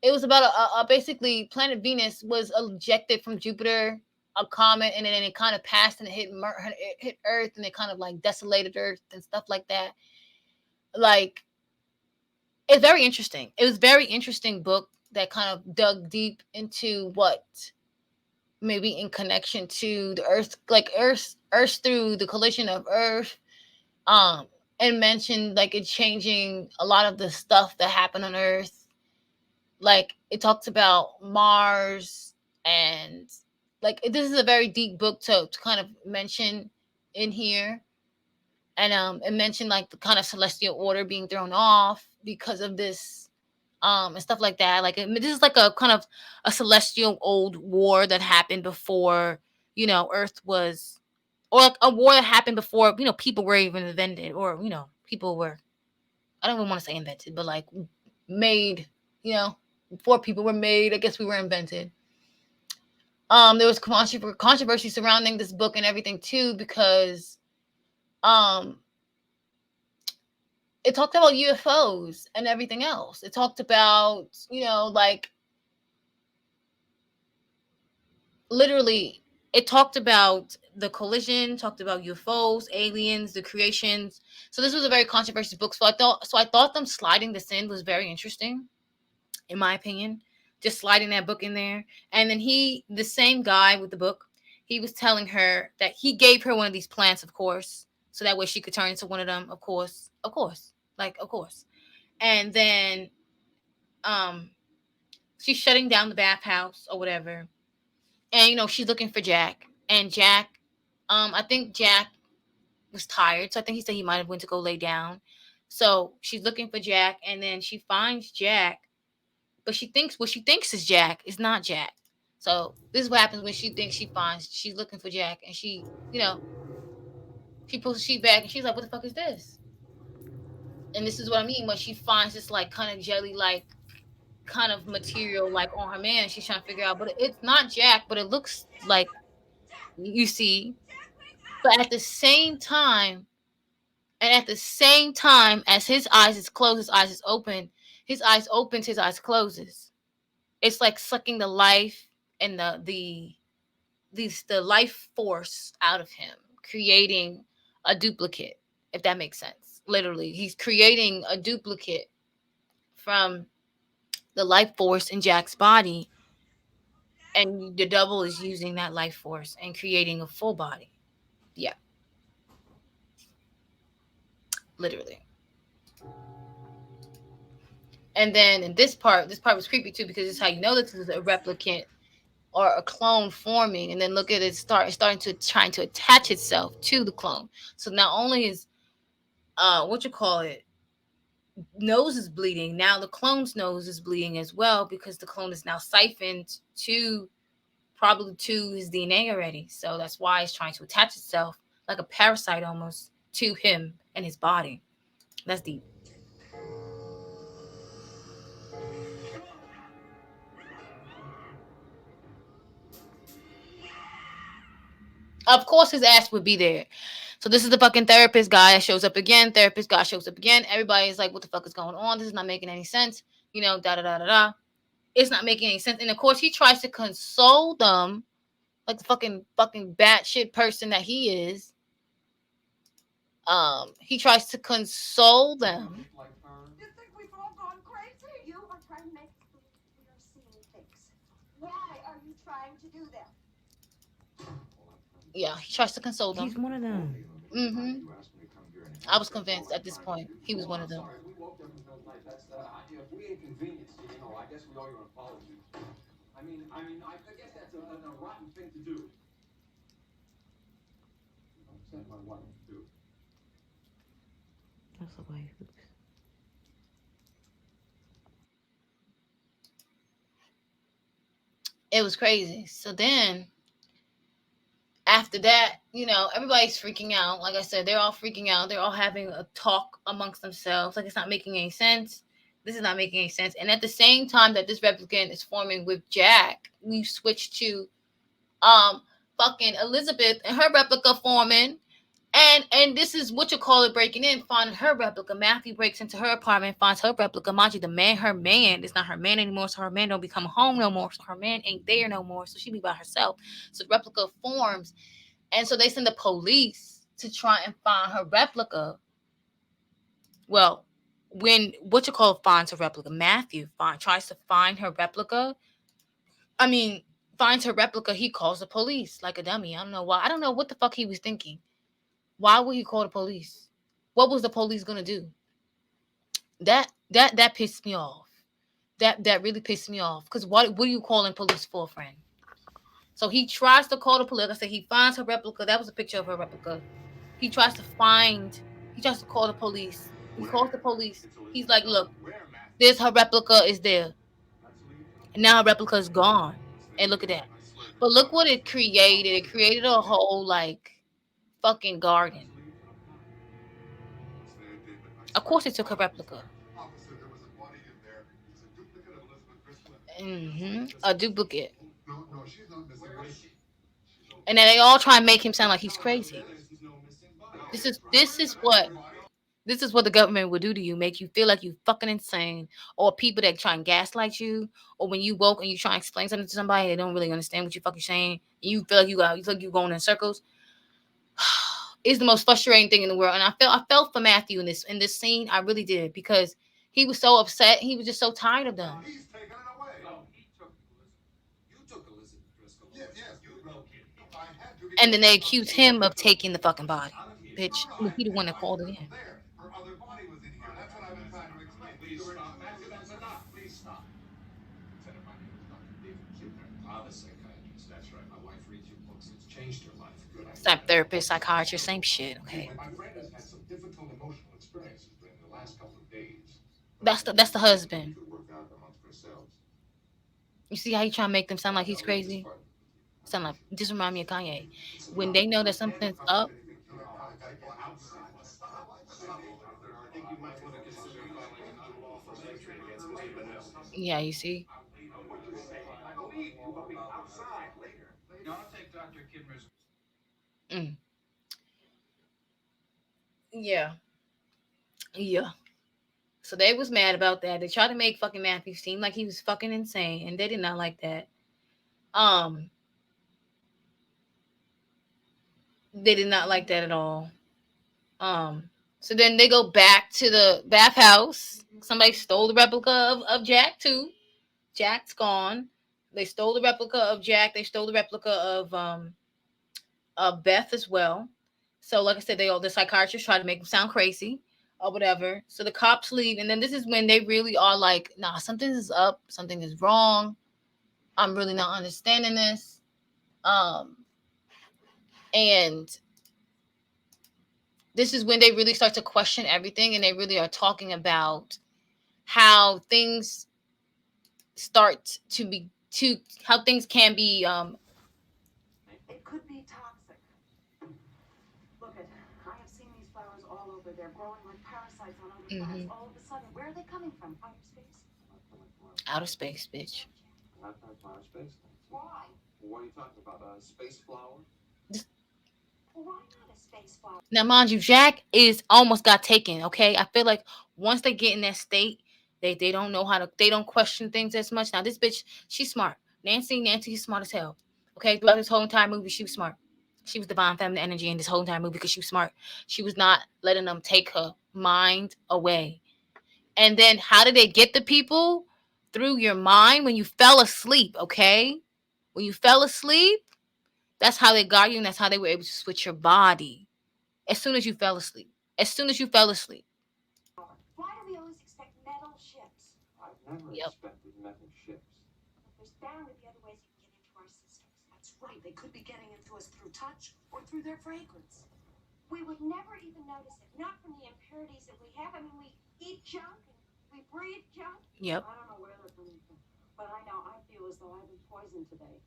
it was about a basically planet Venus was ejected from Jupiter, a comet, and then it kind of passed and it hit Earth, and it kind of like desolated Earth and stuff like that. Like, it's very interesting. It was a very interesting book that kind of dug deep into what maybe in connection to the Earth, like Earth through the collision of Earth, and mentioned like it changing a lot of the stuff that happened on Earth. Like it talks about Mars, and like this is a very deep book to kind of mention in here. And it mentioned like the kind of celestial order being thrown off because of this, and stuff like that. Like this is like a kind of a celestial old war that happened before, Earth was, or like a war that happened before, people were even invented, or people were, I don't even want to say invented, but like made, before people were made, I guess we were invented. There was controversy surrounding this book and everything too, because it talked about UFOs and everything else. It talked about, like literally it talked about the collision, talked about UFOs, aliens, the creations. So this was a very controversial book. So I thought them sliding this in was very interesting, in my opinion. Just sliding that book in there. And then the same guy with the book, he was telling her that he gave her one of these plants, of course, so that way she could turn into one of them, of course. And then she's shutting down the bathhouse or whatever. And she's looking for Jack. And Jack, I think Jack was tired. So I think he said he might have went to go lay down. So she's looking for Jack, and then she finds Jack. But what she thinks is Jack is not Jack. So this is what happens when she thinks she's looking for Jack, and she pulls the sheet back and she's like, what the fuck is this? And this is what I mean when she finds this like kind of jelly like kind of material like on her man. She's trying to figure out, but it's not Jack, but it looks like, you see. But at the same time as his eyes is closed, his eyes is open. His eyes opens, his eyes closes. It's like sucking the life and the life force out of him, creating a duplicate, if that makes sense. Literally, he's creating a duplicate from the life force in Jack's body, and the double is using that life force and creating a full body. Yeah. Literally. And then in this part was creepy too, because it's how you know this is a replicant or a clone forming. And then look at it trying to attach itself to the clone. So not only is nose is bleeding, now the clone's nose is bleeding as well, because the clone is now siphoned probably to his DNA already. So that's why it's trying to attach itself like a parasite almost to him and his body. That's deep. Of course his ass would be there. So this is the fucking therapist guy that shows up again. Everybody's like, what the fuck is going on? This is not making any sense. Da da da da da. It's not making any sense. And of course he tries to console them like the fucking batshit person that he is. He tries to console them. You think we've all gone crazy? You are trying to make us believe we are seeing things. Why are you trying to do that? Yeah, he tries to console them. He's one of them. Mm-hmm. I was convinced at this point he was one of them. We woke up in the middle of the night. That's if we inconvenienced you, I guess we owe you an apology. I guess that's a rotten thing to do. Upset my wife too. It was crazy. So then after that, everybody's freaking out. Like I said, they're all freaking out. They're all having a talk amongst themselves. Like, it's not making any sense. This is not making any sense. And at the same time that this replicant is forming with Jack, we switch to fucking Elizabeth and her replica forming. And this is what you call it, breaking in, finding her replica. Matthew breaks into her apartment, finds her replica. Mind you, her man is not her man anymore, so her man don't become home no more. So her man ain't there no more, so she be by herself. So the replica forms. And so they send the police to try and find her replica. Well, when finds her replica, Matthew tries to find her replica. Finds her replica, he calls the police like a dummy. I don't know why. I don't know what the fuck he was thinking. Why would he call the police? What was the police gonna do? That pissed me off. That really pissed me off. Because what are you calling police for, friend? So he tries to call the police. Like I said, he finds her replica. That was a picture of her replica. He tries to call the police. He calls the police. He's like, look, this her replica is there. And now her replica is gone. And look at that. But look what it created. It created a whole fucking garden. Of course, it took her replica. A duplicate. And then they all try and make him sound like he's crazy. This is what the government will do to you, make you feel like you fucking insane, or people that try and gaslight you, or when you woke and you try and explain something to somebody, they don't really understand what you fucking saying, and you feel like you're going in circles. It's the most frustrating thing in the world. And I felt for Matthew in this scene. I really did, because he was so upset. He was just so tired of them. He's taking it away. No, he took Elizabeth. You took Elizabeth Driscoll. Yes, you broke it. I had to. And then they accused him of taking the fucking body. Bitch, he the one that called it in. Her other body was in here. That's what I've been trying to explain. Please stop, Matthew. That's enough. Please stop. Lieutenant, my name is Dr. David Kibner. I'm a psychiatrist. That's right. My wife reads your books. It's changed her life. Good. Therapist, psychiatrist, same shit. Okay. My friend has had some difficult emotional experiences during the last couple of days. That's the husband. We could work out amongst ourselves. You see how he trying to make them sound like he's crazy? Sound like, just remind me of Kanye. When they know that something's up, yeah, you see. I'll take Dr. Kibner's. Yeah. So they was mad about that. They tried to make fucking Matthew seem like he was fucking insane, and they did not like that. They did not like that at all. So then they go back to the bathhouse. Somebody stole the replica of Jack too. Jack's gone. They stole the replica of Jack. They stole the replica of Beth as well. So like I said, the psychiatrists try to make them sound crazy or whatever. So the cops leave, and then this is when they really are like, nah, something is up, something is wrong. I'm really not understanding this. And this is when they really start to question everything, and they really are talking about how things start to be how things can be It could be toxic. Look at, I have seen these flowers all over. They're growing like parasites on other plants. All of a sudden, where are they coming from? Outer space? outer space, bitch. Not outer space. Why? What are you talking about? A space flower? Why not a space flower? Now, mind you, Jack is almost got taken. Okay, I feel like once they get in that state, they don't know they don't question things as much. Now, this bitch, she's smart. Nancy is smart as hell. Okay, throughout this whole entire movie, she was smart. She was divine feminine energy in this whole entire movie because she was smart. She was not letting them take her mind away. And then how did they get the people? Through your mind when you fell asleep, okay? When you fell asleep, that's how they got you, and that's how they were able to switch your body. As soon as you fell asleep. Why do we always expect metal ships? I've never expected metal ships. There's bound to be other ways you can get into our systems. That's right. They could be getting into us through touch or through their fragrance. we would never even notice it. Not from the impurities that we have. I mean, we eat junk and we breathe junk. Yep. I don't know where they're coming from, but I know I feel as though I've been poisoned today.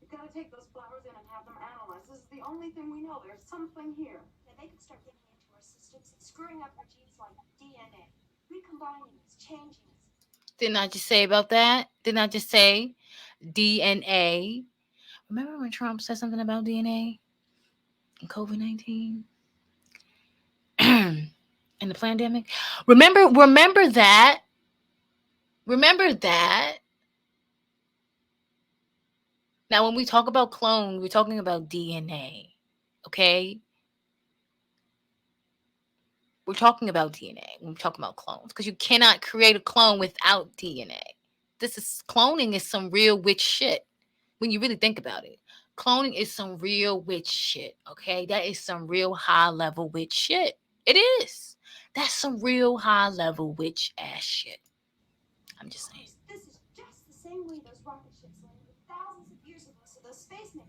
We've got to take those flowers in and have them analyzed. This is the only thing we know. There's something here. Yeah, they could start getting into our systems and screwing up our genes like DNA, recombining us, changing us. Didn't I just say about that? Didn't I just say DNA? Remember when Trump said something about DNA and COVID-19 and the pandemic? Remember that. Remember that. Now, when we talk about clone, we're talking about DNA. Okay? We're talking about DNA when we're talking about clones, because you cannot create a clone without DNA. Cloning is some real witch shit when you really think about it. Cloning is some real witch shit, okay? That is some real high level witch shit. It is. That's some real high level witch ass shit. I'm just saying. This is just the same way those rocket ships landed thousands of years ago, so those spacemen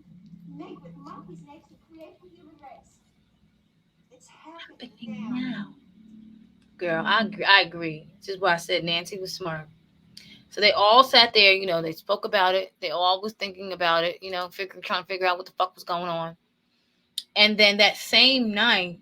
make with monkeys' eggs to create the human race. It's happening now. Girl, I agree. This is why I said Nancy was smart. So they all sat there, they spoke about it. They all was thinking about it, trying to figure out what the fuck was going on. And then that same night,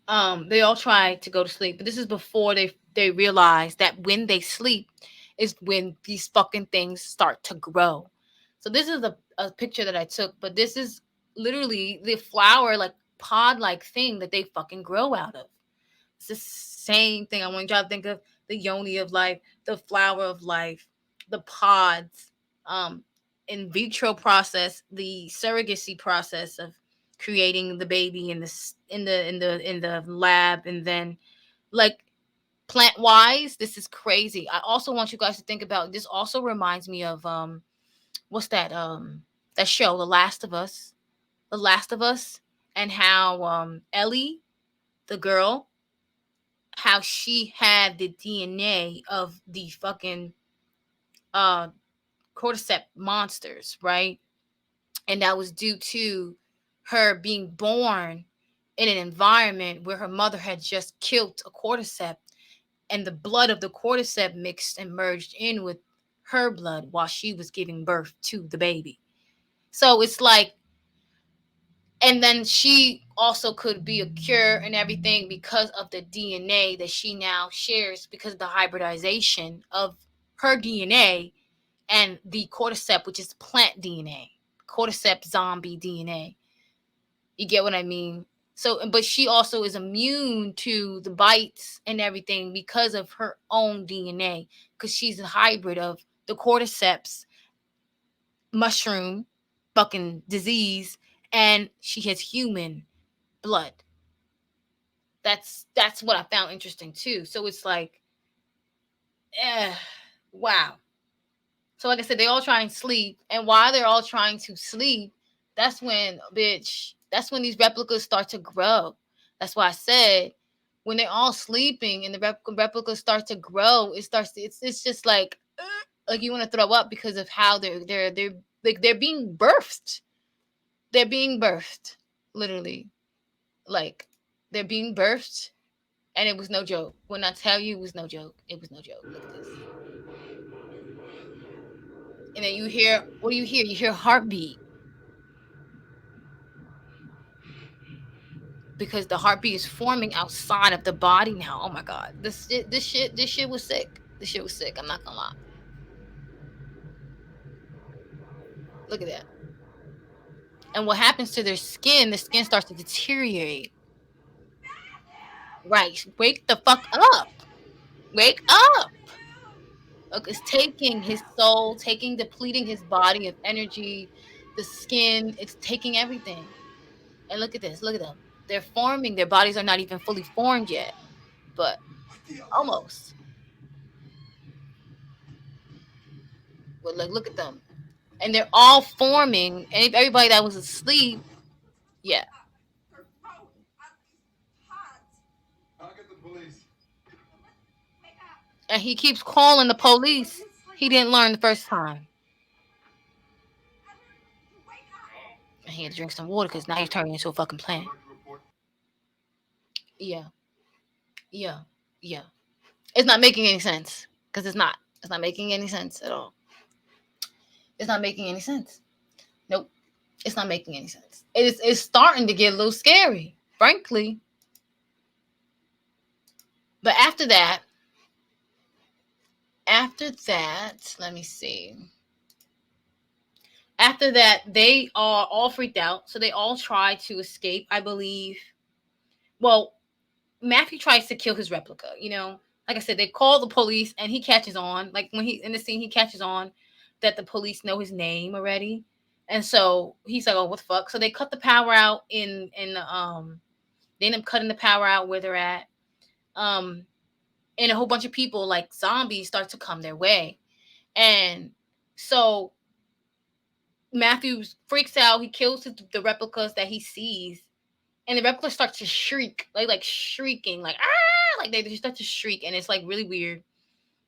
they all tried to go to sleep. But this is before they realized that when they sleep is when these fucking things start to grow. So this is a picture that I took, but this is literally the flower, like pod-like thing that they fucking grow out of. It's the same thing. I want y'all to think of the yoni of life, the flower of life, the pods, in vitro process, the surrogacy process of creating the baby in the lab, and then like plant wise, this is crazy. I also want you guys to think about this. Also reminds me of what's that show, The Last of Us, and how Ellie, the girl, how she had the DNA of the fucking cordyceps monsters, right? And that was due to her being born in an environment where her mother had just killed a cordyceps, and the blood of the cordyceps mixed and merged in with her blood while she was giving birth to the baby. So it's like, and then she also could be a cure and everything because of the DNA that she now shares, because of the hybridization of her DNA and the cordyceps, which is plant DNA, cordyceps zombie DNA. You get what I mean? So, but she also is immune to the bites and everything because of her own DNA, because she's a hybrid of the cordyceps mushroom fucking disease, and she has human blood. That's what I found interesting too. So it's like, wow. So like I said, they all try and sleep, and while they're all trying to sleep, that's when these replicas start to grow. That's why I said when they're all sleeping and the replicas start to grow, it's just like you want to throw up because of how they're being birthed. They're being birthed, literally. Like, they're being birthed, and it was no joke. When I tell you it was no joke, it was no joke. Look at this. And then you hear, what do you hear? You hear heartbeat. Because the heartbeat is forming outside of the body now. Oh my God. This shit was sick. This shit was sick. I'm not gonna lie. Look at that. And what happens to their skin? The skin starts to deteriorate. Right. Wake the fuck up. Wake up. Look, it's taking his soul, depleting his body of energy, the skin. It's taking everything. And look at this. Look at them. They're forming. Their bodies are not even fully formed yet, but almost. But look at them. And they're all forming. And everybody that was asleep, yeah. I'll get the police. And he keeps calling the police. He didn't learn the first time. And he had to drink some water because now he's turning into a fucking plant. Yeah. Yeah. Yeah. It's not making any sense. Because it's not. It's not making any sense at all. It's not making any sense. Nope. It's not making any sense. It's starting to get a little scary, frankly. But after that, let me see. After that, they are all freaked out. So they all try to escape, I believe. Well, Matthew tries to kill his replica, you know. Like I said, they call the police and he catches on. Like when he in the scene, he catches on that the police know his name already. And so he's like, oh, what the fuck? So they cut the power out in they end up cutting the power out where they're at. And a whole bunch of people like zombies start to come their way. And so Matthew freaks out. He kills the replicas that he sees. And the replicas start to shriek, like shrieking, like, ah, like they just start to shriek. And it's like really weird.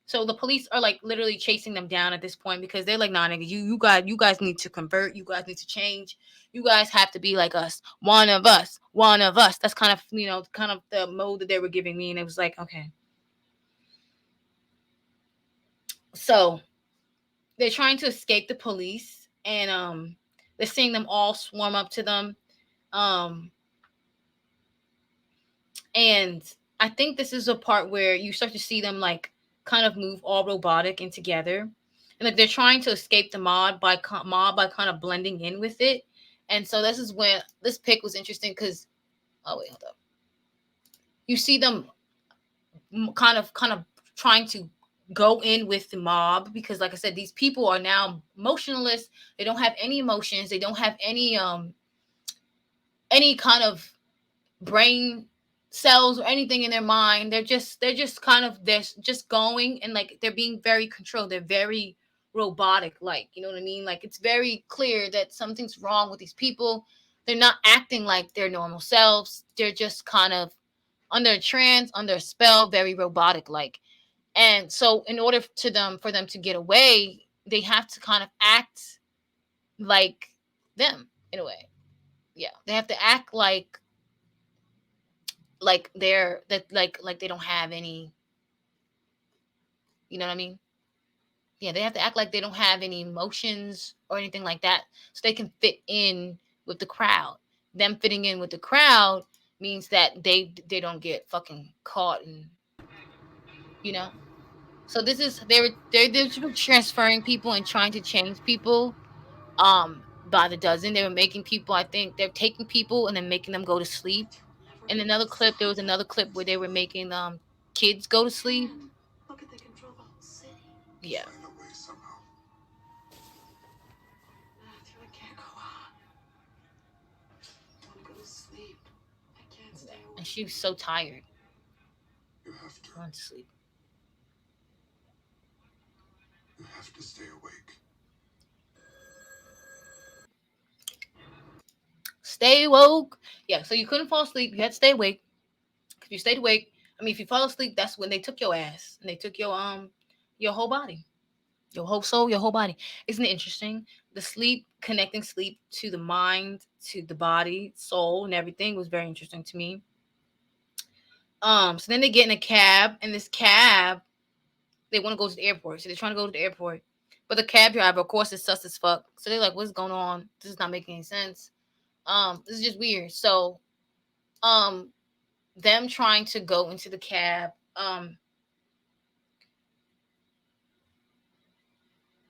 So the police are like literally chasing them down at this point because they're like, nah, nigga, you guys need to convert. You guys need to change. You guys have to be like us. One of us. That's kind of, you know, kind of the mode that they were giving me. And it was like, okay. So they're trying to escape the police and they're seeing them all swarm up to them. And I think this is a part where you start to see them like kind of move all robotic and together. And like they're trying to escape the mob by kind of blending in with it. And so this is when this pick was interesting because, oh wait, hold up. You see them kind of trying to go in with the mob because, like I said, these people are now motionless. They don't have any emotions. They don't have any kind of brain cells or anything in their mind. They're just going and like they're being very controlled. They're very robotic, like, you know what I mean? Like it's very clear that something's wrong with these people. They're not acting like their normal selves. They're just kind of under a trance, under a spell, very robotic like. And so in order for them to get away, they have to kind of act like them in a way. Yeah, they have to act like they're that like they don't have any, you know what I mean? Yeah, they have to act like they don't have any emotions or anything like that so they can fit in with the crowd. Them fitting in with the crowd means that they don't get fucking caught and, you know. So this is they're transferring people and trying to change people by the dozen. They were making people, I think they're taking people and then making them go to sleep. In another clip, there was another clip where they were making kids go to sleep. Look at the control the whole city. Yeah. Find a way somehow. Matthew, I can't go on. I want to go to sleep. I can't stay awake. And she was so tired. You have to. Going to sleep. You have to stay awake. Stay woke. Yeah, so you couldn't fall asleep. You had to stay awake. If you stayed awake, I mean, if you fall asleep, that's when they took your ass and they took your whole body, your whole soul, your whole body. Isn't it interesting? The sleep, connecting sleep to the mind, to the body, soul, and everything was very interesting to me. So then they get in a cab, and this cab, they want to go to the airport. So they're trying to go to the airport. But the cab driver, of course, is sus as fuck. So they're like, what's going on? This is not making any sense. This is just weird. So them trying to go into the cab,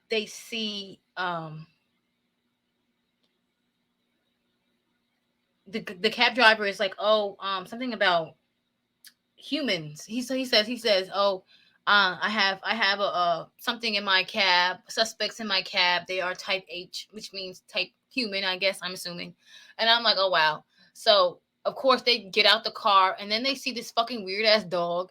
they see the cab driver is like, oh, something about humans. He says, oh, I have a something in my cab, suspects in my cab. They are type H, which means type human, I guess, I'm assuming. And I'm like, oh wow. So of course they get out the car and then they see this fucking weird ass dog.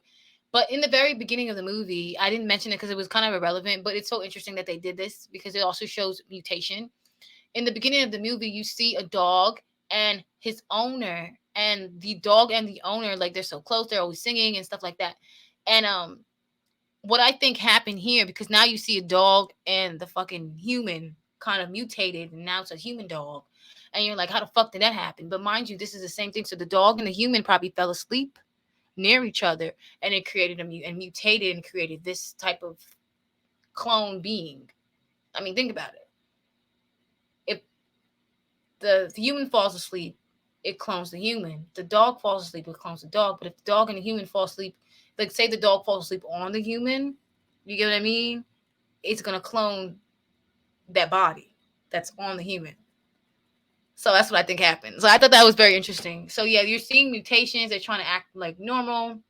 But in the very beginning of the movie, I didn't mention it because it was kind of irrelevant, but it's so interesting that they did this because it also shows mutation. In the beginning of the movie, you see a dog and his owner, and the dog and the owner, like, they're so close, they're always singing and stuff like that. And what I think happened here, because now you see a dog and the fucking human kind of mutated, and now it's a human dog. And you're like, how the fuck did that happen? But mind you, this is the same thing. So the dog and the human probably fell asleep near each other, and it created and mutated and created this type of clone being. I mean, think about it. If the human falls asleep, it clones the human. The dog falls asleep, it clones the dog. But if the dog and the human fall asleep, like say the dog falls asleep on the human, you get what I mean? It's gonna clone that body that's on the human. So that's what I think happened. So I thought that was very interesting. So yeah, you're seeing mutations. They're trying to act like normal.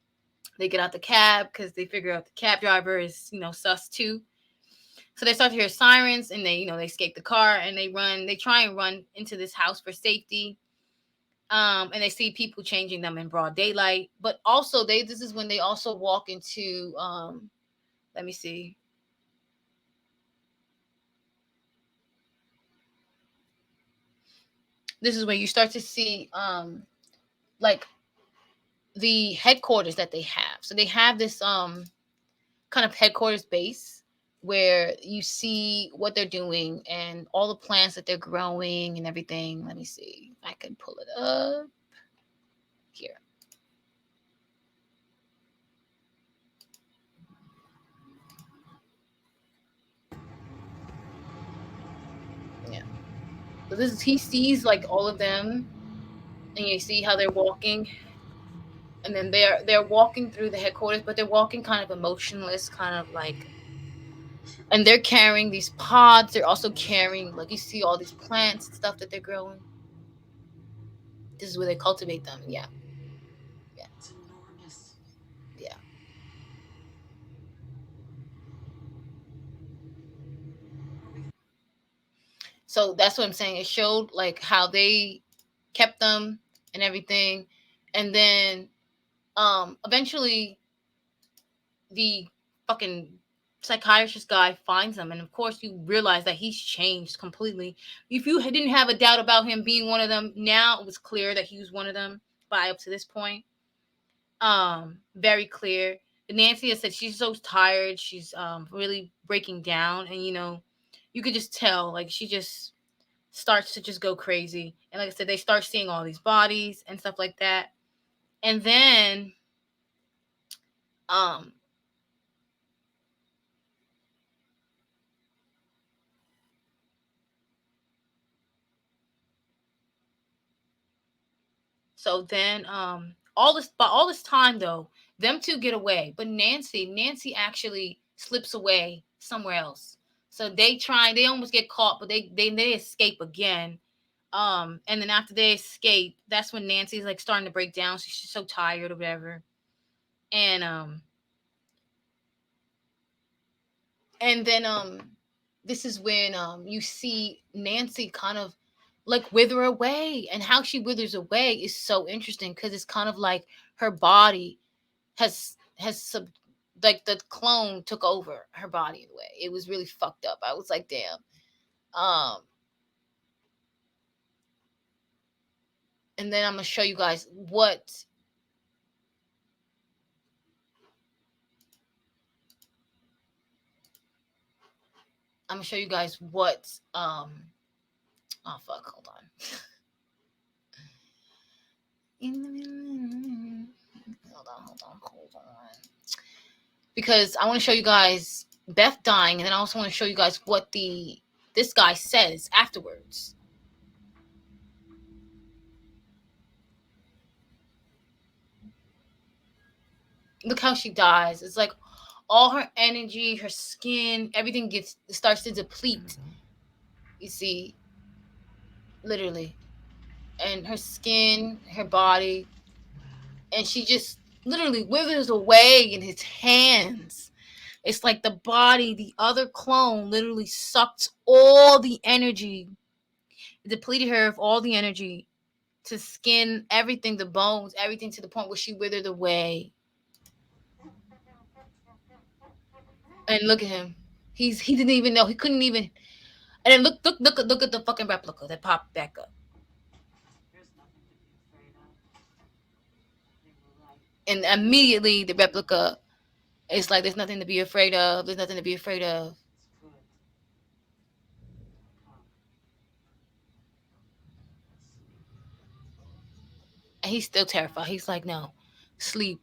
They get out the cab because they figure out the cab driver is, sus too. So they start to hear sirens, and they escape the car, and they try and run into this house for safety. And they see people changing them in broad daylight. But also this is when they also walk into, let me see. This is where you start to see, like the headquarters that they have. So they have this, kind of headquarters base where you see what they're doing and all the plants that they're growing and everything. Let me see if I can pull it up here. Yeah. So he sees like all of them, and you see how they're walking. And then they're walking through the headquarters, but they're walking kind of emotionless, kind of like, and they're carrying these pods. They're also carrying, like, you see all these plants and stuff that they're growing. This is where they cultivate them. Yeah. It's enormous. Yeah. So that's what I'm saying. It showed like how they kept them and everything. And then eventually the fucking psychiatrist guy finds them, and of course you realize that he's changed completely. If you didn't have a doubt about him being one of them, now it was clear that he was one of them by up to this point. Very clear. Nancy has said she's so tired, she's really breaking down, and you could just tell, like, she just starts to just go crazy. And like I said, they start seeing all these bodies and stuff like that. And then so then all this time though, them two get away, but Nancy actually slips away somewhere else. So they almost get caught, but they escape again. And then after they escape, that's when Nancy's like starting to break down. She's so tired or whatever. And then this is when you see Nancy kind of like wither away, and how she withers away is so interesting because it's kind of like her body has like the clone took over her body in a way. It was really fucked up. I was like, damn. And then I'm gonna show you guys what oh fuck, hold on. Hold on. Because I want to show you guys Beth dying, and then I also want to show you guys what this guy says afterwards. Look how she dies. It's like all her energy, her skin, everything starts to deplete. You see, literally. And her skin, her body, and she just literally withers away in his hands. It's like the other clone literally sucked all the energy, depleted her of all the energy to skin, everything, the bones, everything, to the point where she withered away. And look at him. He didn't even know. He couldn't even. And then look at the fucking replica that popped back up. And immediately the replica is like, there's nothing to be afraid of. There's nothing to be afraid of. he's still terrified. He's like, no, sleep.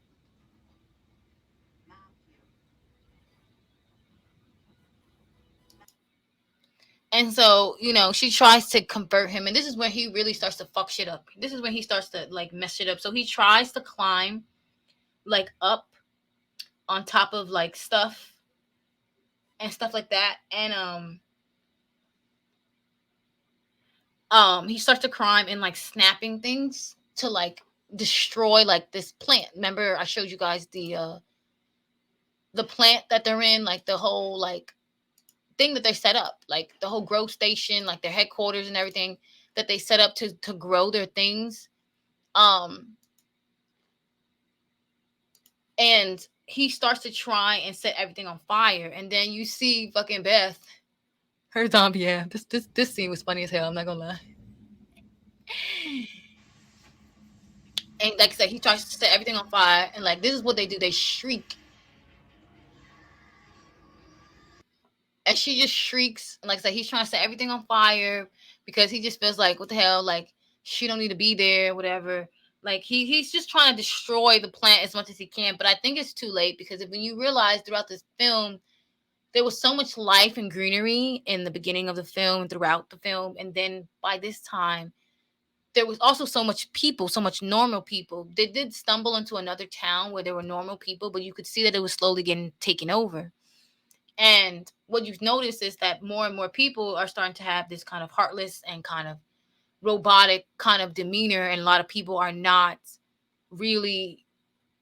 And so, she tries to convert him. And this is when he really starts to fuck shit up. This is when he starts to like mess shit up. So he tries to climb like up on top of like stuff and stuff like that. And he starts to climb and like snapping things to like destroy like this plant. Remember I showed you guys the plant that they're in, like the whole like thing that they set up, like the whole grow station, like their headquarters and everything that they set up to grow their things. And he starts to try and set everything on fire. And then you see fucking Beth, her zombie. Yeah, this scene was funny as hell. I'm not gonna lie. And like I said, he tries to set everything on fire. And like, this is what they do. They shriek. And she just shrieks. And like I said, he's trying to set everything on fire because he just feels like, what the hell? Like, she don't need to be there, whatever. Like, he's just trying to destroy the plant as much as he can. But I think it's too late because when you realize throughout this film, there was so much life and greenery in the beginning of the film and throughout the film. And then by this time, there was also so much people, so much normal people. They did stumble into another town where there were normal people, but you could see that it was slowly getting taken over. And what you've noticed is that more and more people are starting to have this kind of heartless and kind of robotic kind of demeanor. And a lot of people are not really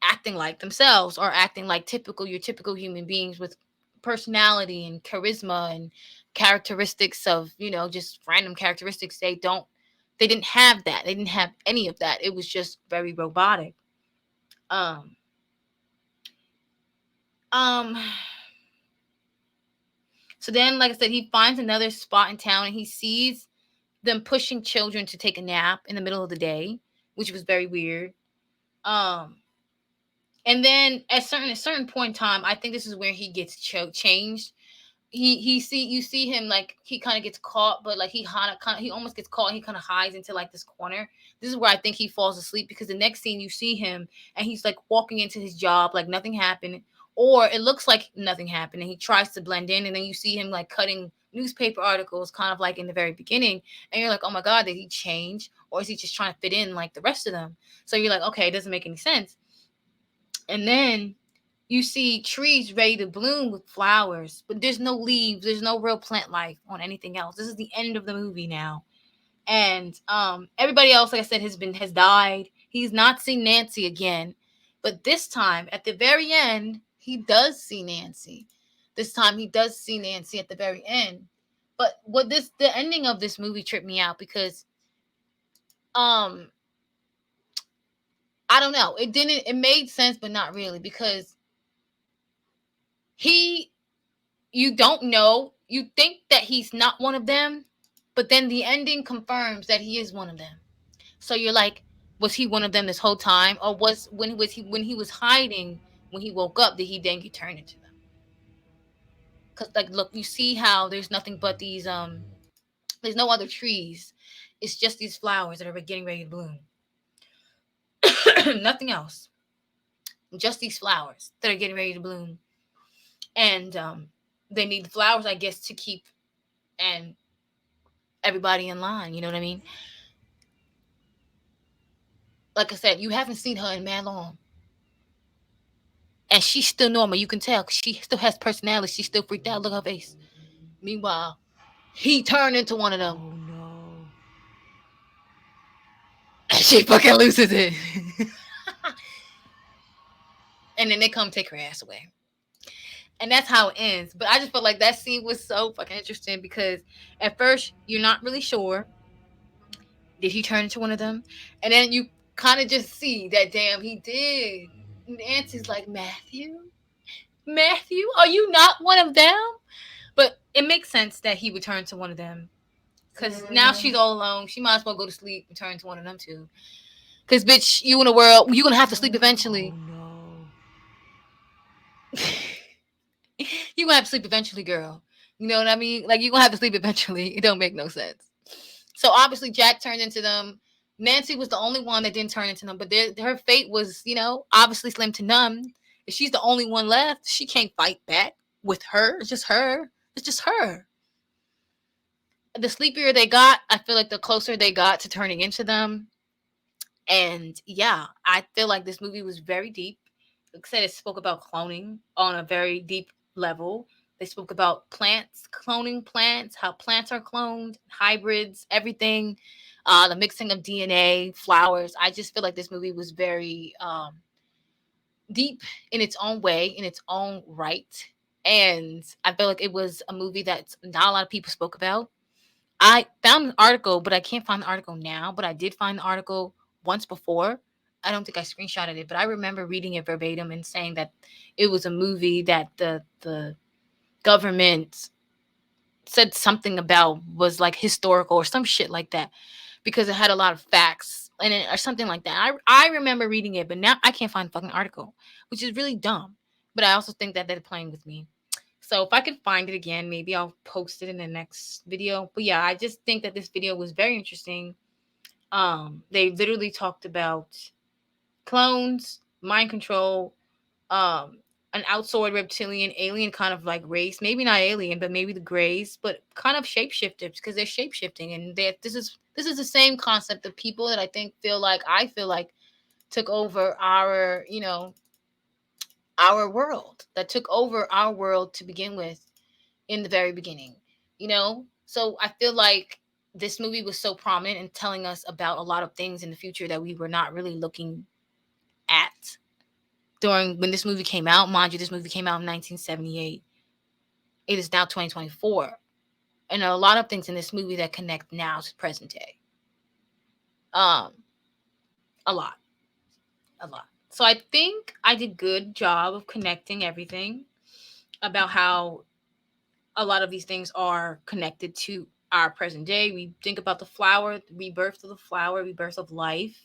acting like themselves or acting like your typical human beings with personality and charisma and characteristics of, just random characteristics. They didn't have that. They didn't have any of that. It was just very robotic. So then, like I said, he finds another spot in town and he sees them pushing children to take a nap in the middle of the day, which was very weird. And then at a certain point in time, I think this is where he gets changed. You see him like he kind of gets caught, but like he almost gets caught. And he kind of hides into like this corner. This is where I think he falls asleep because the next scene you see him and he's like walking into his job like nothing happened, or it looks like nothing happened, and he tries to blend in, and then you see him like cutting newspaper articles, kind of like in the very beginning, and you're like, oh my god, did he change, or is he just trying to fit in like the rest of them? So you're like, okay, it doesn't make any sense. And then you see trees ready to bloom with flowers, but there's no leaves. There's no real plant life on anything else. This is the end of the movie now. And everybody else, like I said, has died. He's not seen Nancy again. But this time, at the very end, he does see Nancy. This time he does see Nancy at the very end. But the ending of this movie tripped me out because I don't know. It made sense, but not really, because you don't know. You think that he's not one of them, but then the ending confirms that he is one of them. So you're like, was he one of them this whole time? Or when he was hiding, when he woke up, did he then get turned into them? Because like, look, you see how there's nothing but these, there's no other trees. It's just these flowers that are getting ready to bloom. Nothing else. Just these flowers that are getting ready to bloom. And they need the flowers, I guess, to keep and everybody in line. You know what I mean? Like I said, you haven't seen her in mad long. And she's still normal. You can tell because she still has personality. She's still freaked out. Look at her face. Meanwhile, he turned into one of them. Oh, no. And she fucking loses it. And then they come take her ass away. And that's how it ends. But I just felt like that scene was so fucking interesting because at first you're not really sure. Did he turn into one of them? And then you kind of just see that, damn, he did. Nancy's like, Matthew, are you not one of them? But it makes sense that he would turn to one of them. Because now she's all alone. She might as well go to sleep and turn to one of them too. Because, bitch, you in the world, you're going to have to sleep eventually. Oh, no. You're going to have to sleep eventually, girl. You know what I mean? Like, you're going to have to sleep eventually. It don't make no sense. So, obviously, Jack turned into them. Nancy was the only one that didn't turn into them, but her fate was, obviously slim to none. If she's the only one left, she can't fight back with her. It's just her. It's just her. The sleepier they got, I feel like the closer they got to turning into them. And yeah, I feel like this movie was very deep. Like I said, it spoke about cloning on a very deep level. They spoke about plants, cloning plants, how plants are cloned, hybrids, everything, the mixing of DNA, flowers. I just feel like this movie was very deep in its own way, in its own right. And I feel like it was a movie that not a lot of people spoke about. I found an article, but I can't find the article now. But I did find the article once before. I don't think I screenshotted it, but I remember reading it verbatim and saying that it was a movie that the government said something about was like historical or some shit like that, because it had a lot of facts in it or something like that. I remember reading it, but now I can't find the fucking article, which is really dumb. But I also think that they're playing with me. So if I can find it again, maybe I'll post it in the next video. But yeah, I just think that this video was very interesting. They literally talked about clones, mind control, an outsourced reptilian alien kind of like race, maybe not alien, but maybe the Greys, but kind of shapeshifters, because they're shapeshifting, and this is the same concept of people that I feel like took over our our world, that took over our world to begin with in the very beginning, So I feel like this movie was so prominent in telling us about a lot of things in the future that we were not really looking at during when this movie came out. Mind you, this movie came out in 1978. It is now 2024. And there are a lot of things in this movie that connect now to present day. A lot. So I think I did a good job of connecting everything about how a lot of these things are connected to our present day. We think about the flower, the rebirth of the flower, rebirth of life,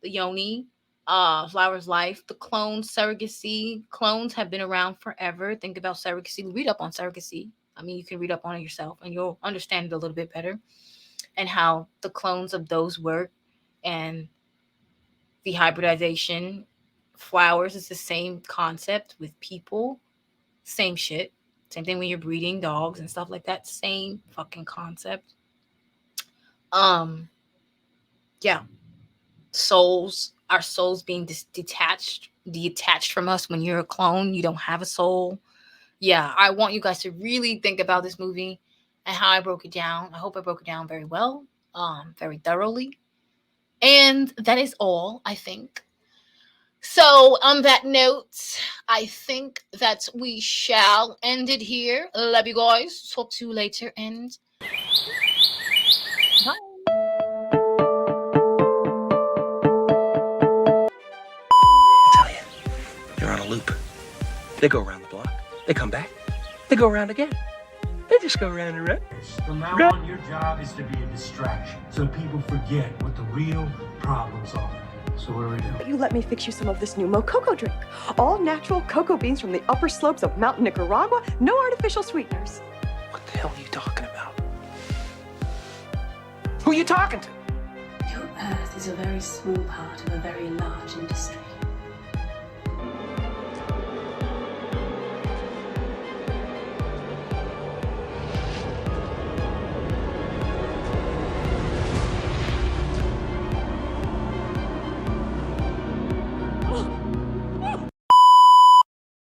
the yoni, flower's life, the clones, surrogacy. Clones have been around forever. Think about surrogacy. Read up on surrogacy. I mean, you can read up on it yourself and you'll understand it a little bit better, and how the clones of those work, and the hybridization. Flowers is the same concept with people. Same shit. Same thing when you're breeding dogs and stuff like that. Same fucking concept. Yeah. Souls. Our souls being detached from us. When you're a clone, you don't have a soul. Yeah, I want you guys to really think about this movie and how I broke it down. I hope I broke it down very well, very thoroughly. And that is all, I think. So on that note, I think that we shall end it here. Love you guys. Talk to you later, and bye. I tell you, you're on a loop. They go around the block. They come back. They go around again. They just go around and around. From now on, your job is to be a distraction, so people forget what the real problems are. So what do we do? You let me fix you some of this new Mococo drink. All natural cocoa beans from the upper slopes of Mountain Nicaragua. No artificial sweeteners. What the hell are you talking about? Who are you talking to? Your Earth is a very small part of a very large industry.